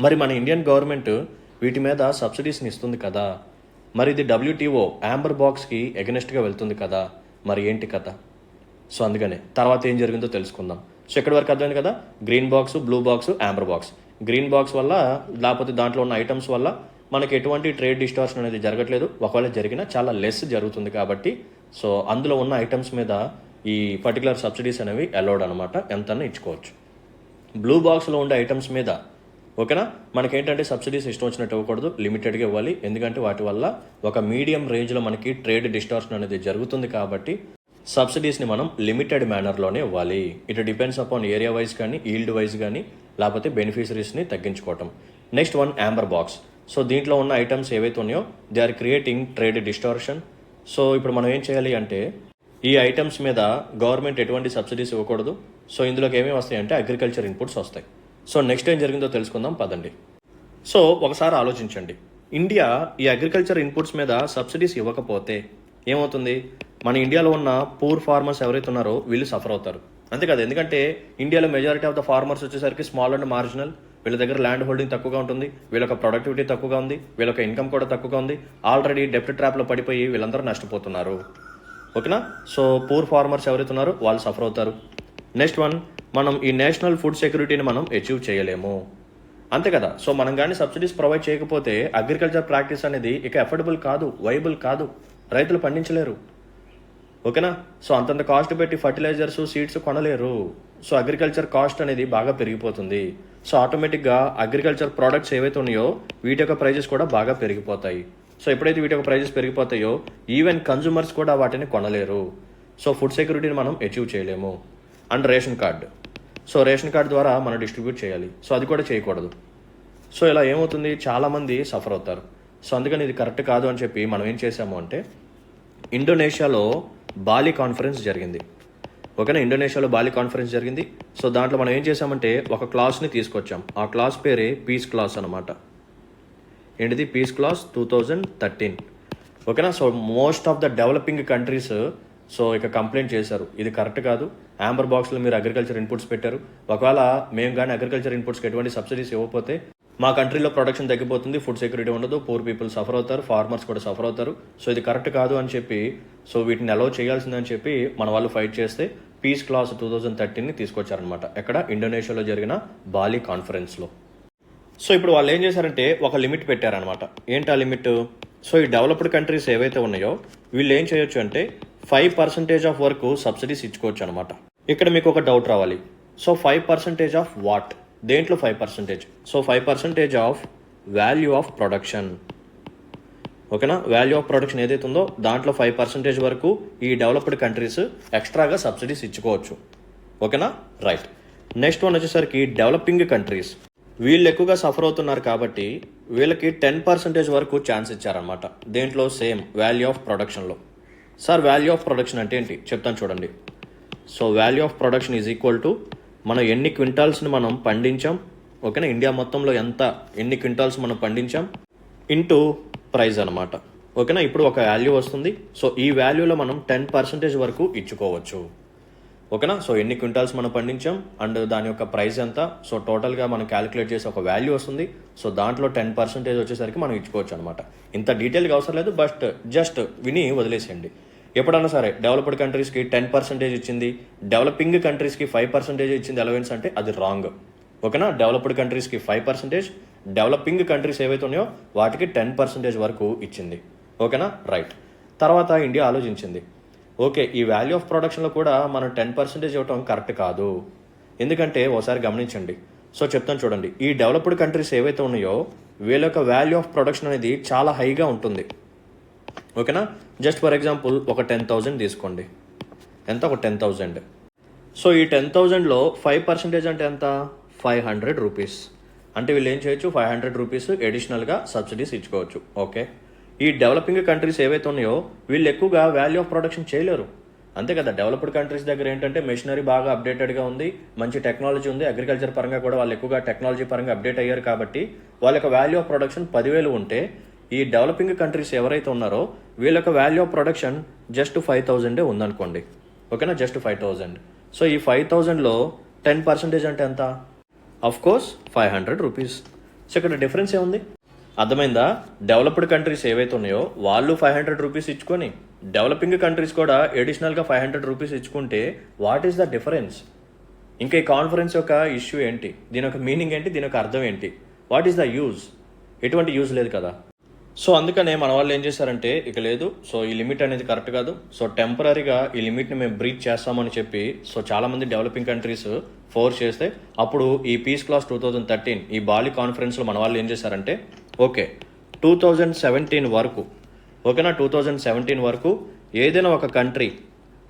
మరి మన ఇండియన్ గవర్నమెంట్ వీటి మీద సబ్సిడీస్ని ఇస్తుంది కదా, మరి ఇది WTO యాంబర్ బాక్స్కి ఎగనెస్ట్గా వెళ్తుంది కదా, మరి ఏంటి కథ? సో అందుకనే తర్వాత ఏం జరిగిందో తెలుసుకుందాం. సో ఎక్కడి వరకు అర్థమైంది కదా, green box, blue box, Amber box. Green box వల్ల లేకపోతే దాంట్లో ఉన్న ఐటమ్స్ వల్ల మనకి ఎటువంటి ట్రేడ్ డిస్టార్షన్ అనేది జరగట్లేదు, ఒకవేళ జరిగినా చాలా లెస్ జరుగుతుంది కాబట్టి సో అందులో ఉన్న ఐటమ్స్ మీద ఈ పర్టికులర్ సబ్సిడీస్ అనేవి అలౌడ్ అనమాట, ఎంతన్నా ఇచ్చుకోవచ్చు. బ్లూ బాక్స్లో ఉండే ఐటమ్స్ మీద ఓకేనా. మనకేంటంటే సబ్సిడీస్ ఇష్టం వచ్చినట్టు ఇవ్వకూడదు, లిమిటెడ్గా ఇవ్వాలి. ఎందుకంటే వాటి వల్ల ఒక మీడియం రేంజ్లో మనకి ట్రేడ్ డిస్టార్షన్ అనేది జరుగుతుంది కాబట్టి సబ్సిడీస్ని మనం లిమిటెడ్ మేనర్లోనే ఇవ్వాలి. It depends upon area wise కానీ ఈల్డ్ వైజ్ కానీ, లేకపోతే బెనిఫిషరీస్ని తగ్గించుకోవటం. Next one amber box. So దీంట్లో ఉన్న ఐటమ్స్ ఏవైతే ఉన్నాయో they are creating trade distortion. So ఇప్పుడు మనం ఏం చేయాలి అంటే ఈ ఐటమ్స్ మీద గవర్నమెంట్ ఎటువంటి సబ్సిడీస్ ఇవ్వకూడదు. సో ఇందులోకి ఏమేమి వస్తాయంటే అగ్రికల్చర్ ఇన్పుట్స్ వస్తాయి. సో నెక్స్ట్ ఏం జరిగిందో తెలుసుకుందాం పదండి. సో ఒకసారి ఆలోచించండి, ఇండియా ఈ అగ్రికల్చర్ ఇన్పుట్స్ మీద సబ్సిడీస్ ఇవ్వకపోతే ఏమవుతుంది? మన ఇండియాలో ఉన్న పూర్ ఫార్మర్స్ ఎవరైతే ఉన్నారో వీళ్ళు సఫర్ అవుతారు, అంతే కదా. ఎందుకంటే ఇండియాలో మెజారిటీ ఆఫ్ ద ఫార్మర్స్ వచ్చేసరికి స్మాల్ అండ్ మార్జినల్. వీళ్ళ దగ్గర ల్యాండ్ హోల్డింగ్ తక్కువగా ఉంటుంది, వీళ్ళొక ప్రొడక్టివిటీ తక్కువగా ఉంది, వీళ్ళొక ఇన్కమ్ కూడా తక్కువగా ఉంది. ఆల్రెడీ డెప్ట్ ట్రాప్లో పడిపోయి వీళ్ళందరూ నష్టపోతున్నారు. ఓకేనా. సో పూర్ ఫార్మర్స్ ఎవరైతే ఉన్నారో వాళ్ళు సఫర్ అవుతారు. నెక్స్ట్ వన్, మనం ఈ నేషనల్ ఫుడ్ సెక్యూరిటీని మనం అచీవ్ చేయలేము, అంతే కదా. సో మనం కానీ సబ్సిడీస్ ప్రొవైడ్ చేయకపోతే అగ్రికల్చర్ ప్రాక్టీస్ అనేది ఇక అఫోర్డబుల్ కాదు, వైబుల్ కాదు, రైతులు పండించలేరు. ఓకేనా. సో అంతంత కాస్ట్ పెట్టి ఫర్టిలైజర్స్ సీడ్స్ కొనలేరు. సో అగ్రికల్చర్ కాస్ట్ అనేది బాగా పెరిగిపోతుంది. సో ఆటోమేటిక్గా అగ్రికల్చర్ ప్రోడక్ట్స్ ఏవైతే ఉన్నాయో వీటి యొక్క ప్రైజెస్ కూడా బాగా పెరిగిపోతాయి. సో ఎప్పుడైతే వీటి యొక్క ప్రైజెస్ పెరిగిపోతాయో ఈవెన్ కన్జ్యూమర్స్ కూడా వాటిని కొనలేరు. సో ఫుడ్ సెక్యూరిటీని మనం అచీవ్ చేయలేము. And ration card. So ration card ద్వారా మనం డిస్ట్రిబ్యూట్ చేయాలి, సో అది కూడా చేయకూడదు. సో ఇలా ఏమవుతుంది, చాలామంది సఫర్ అవుతారు. సో అందుకని ఇది కరెక్ట్ కాదు అని చెప్పి మనం ఏం చేసాము అంటే ఇండోనేషియాలో బాలి కాన్ఫరెన్స్ జరిగింది. ఓకేనా. ఇండోనేషియాలో బాలి కాన్ఫరెన్స్ జరిగింది. సో దాంట్లో మనం ఏం చేసామంటే ఒక క్లాస్ని తీసుకొచ్చాం. ఆ క్లాస్ పేరే పీస్ క్లాస్ అనమాట. ఏంటిది? Peace clause 2013. ఓకేనా. So most of the developing countries so ఇక కంప్లైంట్ చేశారు, ఇది కరెక్ట్ కాదు, యాంబర్ బాక్స్లో మీరు అగ్రికల్చర్ ఇన్పుట్స్ పెట్టారు, ఒకవేళ మేము కానీ అగ్రికల్చర్ ఇన్పుట్స్కి ఎటువంటి సబ్సిడీస్ ఇవ్వకపోతే మా కంట్రీలో ప్రొడక్షన్ తగ్గిపోతుంది, ఫుడ్ సెక్యూరిటీ ఉండదు, పూర్ పీపుల్ సఫర్ అవుతారు, ఫార్మర్స్ కూడా సఫర్ అవుతారు. సో ఇది కరెక్ట్ కాదు అని చెప్పి సో వీటిని అలౌ చేయాల్సిందని చెప్పి మన వాళ్ళు ఫైట్ చేస్తే పీస్ క్లాస్ 2013ని తీసుకొచ్చారనమాట. ఎక్కడ? ఇండోనేషియాలో జరిగిన బాలి కాన్ఫరెన్స్లో. సో ఇప్పుడు వాళ్ళు ఏం చేశారంటే ఒక లిమిట్ పెట్టారనమాట. ఏంటి ఆ లిమిట్? సో ఈ డెవలప్డ్ కంట్రీస్ ఏవైతే ఉన్నాయో వీళ్ళు ఏం చేయొచ్చు అంటే 5% ఆఫ్ వరకు సబ్సిడీస్ ఇచ్చుకోవచ్చు అనమాట. ఇక్కడ మీకు ఒక డౌట్ రావాలి. So 5% of what? దేంట్లో 5%? So 5% of value of production. ఓకేనా. వాల్యూ ఆఫ్ ప్రొడక్షన్ ఏదైతే ఉందో దాంట్లో 5% వరకు ఈ డెవలప్డ్ కంట్రీస్ ఎక్స్ట్రాగా సబ్సిడీస్ ఇచ్చుకోవచ్చు. ఓకేనా. రైట్. నెక్స్ట్ వన్ వచ్చేసరికి డెవలపింగ్ కంట్రీస్. వీళ్ళు ఎక్కువగా సఫర్ అవుతున్నారు కాబట్టి వీళ్ళకి 10% వరకు ఛాన్స్ ఇచ్చారనమాట. దేంట్లో? సేమ్ వాల్యూ ఆఫ్ ప్రొడక్షన్లో. సార్ వాల్యూ ఆఫ్ ప్రొడక్షన్ అంటే ఏంటి చెప్తాను చూడండి. So value of production is equal to మనం ఎన్ని క్వింటాల్స్ని మనం పండించాం, ఓకేనా, ఇండియా మొత్తంలో ఎన్ని క్వింటాల్స్ మనం పండించాం ఇంటూ ప్రైస్ అనమాట. ఓకేనా. ఇప్పుడు ఒక వాల్యూ వస్తుంది. సో ఈ వాల్యూలో మనం 10% వరకు ఇచ్చుకోవచ్చు. ఓకేనా. సో ఎన్ని క్వింటాల్స్ మనం పండించాం అండ్ దాని యొక్క ప్రైస్ ఎంత, సో టోటల్గా మనం క్యాలిక్యులేట్ చేసి ఒక వాల్యూ వస్తుంది. సో దాంట్లో 10% వచ్చేసరికి మనం ఇచ్చుకోవచ్చు అనమాట. ఇంత డీటెయిల్గా అవసరం లేదు, బట్ జస్ట్ విని వదిలేసేయండి. ఎప్పుడన్నా సరే డెవలప్డ్ కంట్రీస్కి 10% ఇచ్చింది, డెవలపింగ్ కంట్రీస్కి 5% ఇచ్చింది అలవెన్స్ అంటే అది రాంగ్. ఓకేనా. డెవలప్డ్ కంట్రీస్కి 5%, డెవలపింగ్ కంట్రీస్ ఏవైతే ఉన్నాయో వాటికి 10% వరకు ఇచ్చింది. ఓకేనా. రైట్. తర్వాత ఇండియా ఆలోచించింది, ఓకే ఈ వాల్యూ ఆఫ్ ప్రొడక్షన్లో కూడా మనం 10% ఇవ్వటం కరెక్ట్ కాదు. ఎందుకంటే ఒకసారి గమనించండి. సో చెప్తాను చూడండి. ఈ డెవలప్డ్ కంట్రీస్ ఏవైతే ఉన్నాయో వీళ్ళ యొక్క వాల్యూ ఆఫ్ ప్రొడక్షన్ అనేది చాలా హైగా ఉంటుంది. ఓకేనా. జస్ట్ ఫర్ ఎగ్జాంపుల్ ఒక 10,000 తీసుకోండి. ఎంత? ఒక 10,000. సో ఈ 10,000లో 5% అంటే ఎంత? 500 రూపీస్. అంటే వీళ్ళు ఏం చేయొచ్చు? 500 రూపీస్ ఎడిషనల్గా సబ్సిడీస్ ఇచ్చుకోవచ్చు. ఓకే. ఈ డెవలపింగ్ కంట్రీస్ ఏవైతే ఉన్నాయో వీళ్ళు ఎక్కువగా వాల్యూ ఆఫ్ ప్రొడక్షన్ చేయలేరు, అంతే కదా. డెవలప్డ్ కంట్రీస్ దగ్గర ఏంటంటే మెషినరీ బాగా అప్డేటెడ్గా ఉంది, మంచి టెక్నాలజీ ఉంది, అగ్రికల్చర్ పరంగా కూడా వాళ్ళు ఎక్కువగా టెక్నాలజీ పరంగా అప్డేట్ అయ్యారు కాబట్టి వాళ్ళ యొక్క వాల్యూ ఆఫ్ ప్రొడక్షన్ 10,000 ఉంటే ఈ డెవలపింగ్ కంట్రీస్ ఎవరైతే ఉన్నారో వీళ్ళ యొక్క వాల్యూ ఆఫ్ ప్రొడక్షన్ జస్ట్ 5,000 ఉందనుకోండి. ఓకేనా. జస్ట్ 5,000. సో ఈ 5,000లో 10% అంటే ఎంత? Of course 500 rupees. సో ఇక్కడ డిఫరెన్స్ ఏముంది? అర్థమైందా? డెవలప్డ్ కంట్రీస్ ఏవైతే ఉన్నాయో వాళ్ళు 500 రూపీస్ ఇచ్చుకొని డెవలపింగ్ కంట్రీస్ కూడా ఎడిషనల్గా 500 రూపీస్ ఇచ్చుకుంటే వాట్ ఈస్ ద డిఫరెన్స్? ఇంకా ఈ కాన్ఫరెన్స్ యొక్క ఇష్యూ ఏంటి? దీని యొక్క మీనింగ్ ఏంటి? దీని యొక్క అర్థం ఏంటి? What is the use? ఎటువంటి యూజ్ లేదు కదా. సో అందుకనే మన వాళ్ళు ఏం చేశారంటే ఇక లేదు, సో ఈ లిమిట్ అనేది కరెక్ట్ కాదు, సో టెంపరీగా ఈ లిమిట్ని మేము బ్రీచ్ చేస్తామని చెప్పి సో చాలామంది డెవలపింగ్ కంట్రీస్ ఫోర్స్ చేస్తే అప్పుడు ఈ పీస్ క్లాస్ 2013 ఈ బాలి కాన్ఫరెన్స్లో మన వాళ్ళు ఏం చేశారంటే ఓకే 2017 వరకు ఓకేనా 2017 వరకు ఏదైనా ఒక కంట్రీ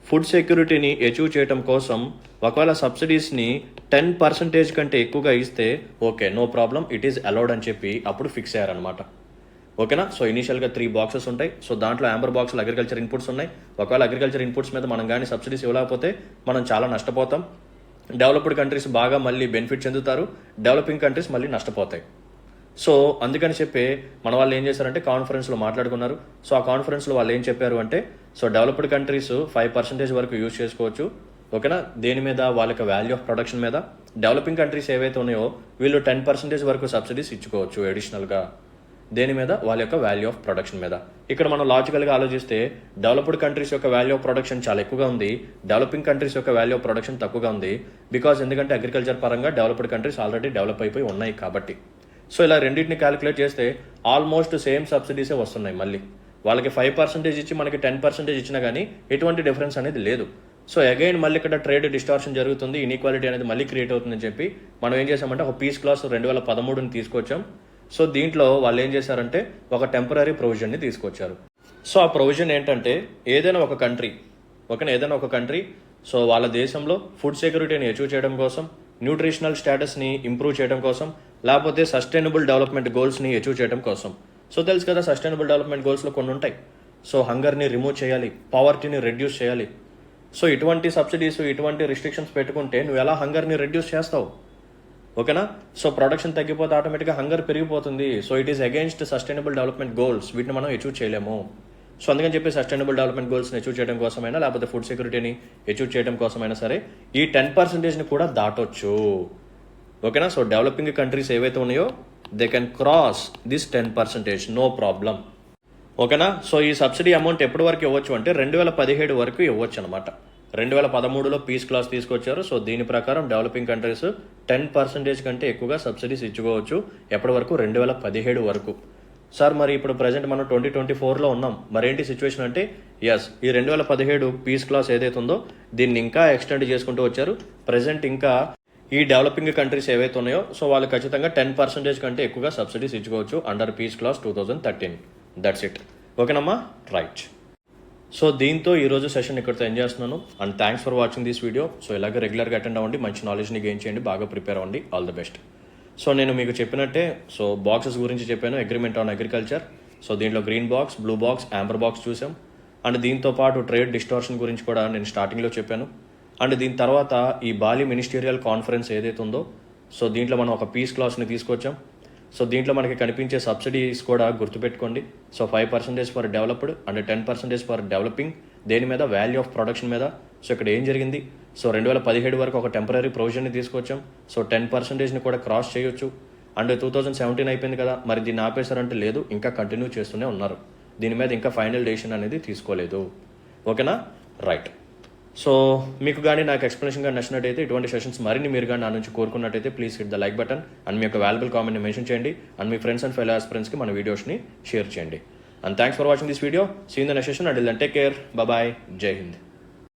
ఫుడ్ సెక్యూరిటీని అచీవ్ చేయడం కోసం ఒకవేళ సబ్సిడీస్ని 10% కంటే ఎక్కువగా ఇస్తే okay no problem it is allowed అని చెప్పి అప్పుడు ఫిక్స్ అయ్యారనమాట. ఓకేనా. సో ఇనీషియల్గా 3 బాక్సెస్ ఉంటాయి. సో దాంట్లో యాంబర్ బాక్స్లో అగ్రికల్చర్ ఇన్పుట్స్ ఉన్నాయి. ఒకవేళ అగ్రికల్చర్ ఇన్పుట్స్ మీద మనం కానీ సబ్సిడీస్ ఇవ్వలేకపోతే మనం చాలా నష్టపోతాం. డెవలప్డ్ కంట్రీస్ బాగా మళ్ళీ బెనిఫిట్ చెందుతారు, డెవలపింగ్ కంట్రీస్ మళ్ళీ నష్టపోతాయి. సో అందుకని చెప్పి మన వాళ్ళు ఏం చేశారంటే కాన్ఫరెన్స్లో మాట్లాడుకున్నారు. సో ఆ కాన్ఫరెన్స్లో వాళ్ళు ఏం చెప్పారు అంటే సో డెవలప్డ్ కంట్రీస్ 5% వరకు యూజ్ చేసుకోవచ్చు. ఓకేనా. దేని మీద వాళ్ళకి వాల్యూ ఆఫ్ ప్రొడక్షన్ మీద. డెవలపింగ్ కంట్రీస్ ఏవైతే ఉన్నాయో వీళ్ళు 10% వరకు సబ్సిడీస్ ఇచ్చుకోవచ్చు అడిషనల్గా. దేని మీద? వాళ్ళ యొక్క వాల్యూ ఆఫ్ ప్రొడక్షన్ మీద. ఇక్కడ మనం లాజికల్గా ఆలోచిస్తే డెవలప్డ్ కంట్రీస్ యొక్క వాల్యూ ఆఫ్ ప్రొడక్షన్ చాలా ఎక్కువగా ఉంది, డెవలపింగ్ కంట్రీస్ యొక్క వాల్యూ ఆఫ్ ప్రొడక్షన్ తక్కువగా ఉంది. బికాజ్ ఎందుకంటే అగ్రికల్చర్ పరంగా డెవలప్డ్ కంట్రీస్ ఆల్రెడీ డెవలప్ అయిపోయి ఉన్నాయి కాబట్టి. సో ఇలా రెండింటిని క్యాలిక్యులేట్ చేస్తే ఆల్మోస్ట్ సేమ్ సబ్సిడీసే వస్తున్నాయి. మళ్ళీ వాళ్ళకి 5% ఇచ్చి మనకి 10% ఇచ్చినా కానీ ఎటువంటి డిఫరెన్స్ అనేది లేదు. సో అగైన్ మళ్ళీ ఇక్కడ ట్రేడ్ డిస్టార్షన్ జరుగుతుంది, ఇన్ఈక్వాలిటీ అనేది మళ్ళీ క్రియేట్ అవుతుందని చెప్పి మనం ఏం చేసామంటే ఒక పీస్ క్లాస్ 2013ని తీసుకొచ్చాం. సో దీంట్లో వాళ్ళు ఏం చేశారంటే ఒక టెంపరీ ప్రొవిజన్ని తీసుకొచ్చారు. సో ఆ ప్రొవిజన్ ఏంటంటే ఏదైనా ఒక కంట్రీ ఏదైనా ఒక కంట్రీ సో వాళ్ళ దేశంలో ఫుడ్ సెక్యూరిటీని అచీవ్ చేయడం కోసం, న్యూట్రిషనల్ స్టేటస్ని ఇంప్రూవ్ చేయడం కోసం, లేకపోతే సస్టైనబుల్ డెవలప్మెంట్ గోల్స్ని అచీవ్ చేయడం కోసం. సో తెలుసు కదా సస్టైనబుల్ డెవలప్మెంట్ గోల్స్లో కొన్ని ఉంటాయి. సో హంగర్ని రిమూవ్ చేయాలి, పావర్టీని రెడ్యూస్ చేయాలి. సో ఇటువంటి సబ్సిడీస్ ఇటువంటి రిస్ట్రిక్షన్స్ పెట్టుకుంటే నువ్వు ఎలా హంగర్ని రెడ్యూస్ చేస్తావు? ఓకేనా. సో ప్రొడక్షన్ తగ్గిపోతే ఆటోమేటిక్గా హంగర్ పెరిగిపోతుంది. So it is against sustainable development goals, వీటిని మనం అచీవ్ చేయలేము. సో అందుకని చెప్పి సస్టైనబుల్ డెవలప్మెంట్ గోల్స్ని అచీవ్ చేయడం కోసమైనా లేకపోతే ఫుడ్ సెక్యూరిటీని అచీవ్ చేయడం కోసమైనా సరే ఈ 10%ని కూడా దాటొచ్చు. ఓకేనా. సో డెవలపింగ్ కంట్రీస్ ఏవైతే ఉన్నాయో they can cross this 10%, no problem. ఓకేనా. సో ఈ సబ్సిడీ అమౌంట్ ఎప్పటి వరకు ఇవ్వచ్చు అంటే 2017 వరకు ఇవ్వచ్చు అనమాట. 2013లో పీస్ క్లాస్ తీసుకొచ్చారు. సో దీని ప్రకారం డెవలపింగ్ కంట్రీస్ 10% కంటే ఎక్కువగా సబ్సిడీస్ ఇచ్చుకోవచ్చు. ఎప్పటి వరకు? 2017 వరకు. సార్ మరి ఇప్పుడు ప్రజెంట్ మనం 2024లో ఉన్నాం, మరేంటి సిచ్యువేషన్ అంటే ఎస్ ఈ 2017 పీస్ క్లాస్ ఏదైతే ఉందో దీన్ని ఇంకా ఎక్స్టెండ్ చేసుకుంటూ వచ్చారు. ప్రజెంట్ ఇంకా ఈ డెవలపింగ్ కంట్రీస్ ఏవైతే ఉన్నాయో సో వాళ్ళు ఖచ్చితంగా 10% కంటే ఎక్కువగా సబ్సిడీస్ ఇచ్చుకోవచ్చు under peace clause 2013. That's it. ఓకేనమ్మా, రైట్. సో దీంతో ఈరోజు సెషన్ ఇక్కడితో ఎండ్ చేస్తున్నాను. And thanks for watching this video. So ఇలాగే రెగ్యులర్గా అటెండ్ అవ్వండి, మంచి నాలెడ్జ్ని గెయిన్ చేయండి, బాగా ప్రిపేర్ అవ్వండి. All the best. సో నేను మీకు చెప్పినట్టే సో బాక్సెస్ గురించి చెప్పాను. Agreement on agriculture. సో దీంట్లో green box, blue box, Amber box చూసాం. అండ్ దీంతో పాటు ట్రేడ్ డిస్టార్షన్ గురించి కూడా నేను స్టార్టింగ్లో చెప్పాను. అండ్ దీని తర్వాత ఈ బాలి మినిస్టీరియల్ కాన్ఫరెన్స్ ఏదైతే ఉందో సో దీంట్లో మనం ఒక పీస్ క్లాస్ని తీసుకొచ్చాం. సో దీంట్లో మనకి కనిపించే సబ్సిడీస్ కూడా గుర్తుపెట్టుకోండి. So 5% for developed and 10% for developing. దేని మీద? వాల్యూ ఆఫ్ ప్రొడక్షన్ మీద. సో ఇక్కడ ఏం జరిగింది? సో 2017 వరకు ఒక టెంపరీ ప్రొవిజన్ని తీసుకొచ్చాం. సో 10%ని కూడా క్రాస్ చేయొచ్చు. అండ్ 2017 అయిపోయింది కదా, మరి దీన్ని ఆపేశారంటే లేదు, ఇంకా కంటిన్యూ చేస్తూనే ఉన్నారు. దీని మీద ఇంకా ఫైనల్ డెసిషన్ అనేది తీసుకోలేదు. ఓకేనా, రైట్. సో మీకు కానీ నాకు ఎక్స్ప్లెనేషన్ కానీ నచ్చినట్టయితే ఇటువంటి సెషన్స్ మరిన్ని మీరు కానీ నా నుంచి కోరుకున్నట్టయితే please hit the like button and మీ యొక్క వాల్యుబుల్ కామెంట్ని మెన్షన్ చేయండి. అండ్ మీ ఫ్రెండ్స్ అండ్ ఫెలో ఆస్పిరెంట్స్కి మన వీడియోస్ని షేర్ చేయండి. And thanks for watching this video. See in the next session. Until then take care. Bye. Jai Hind.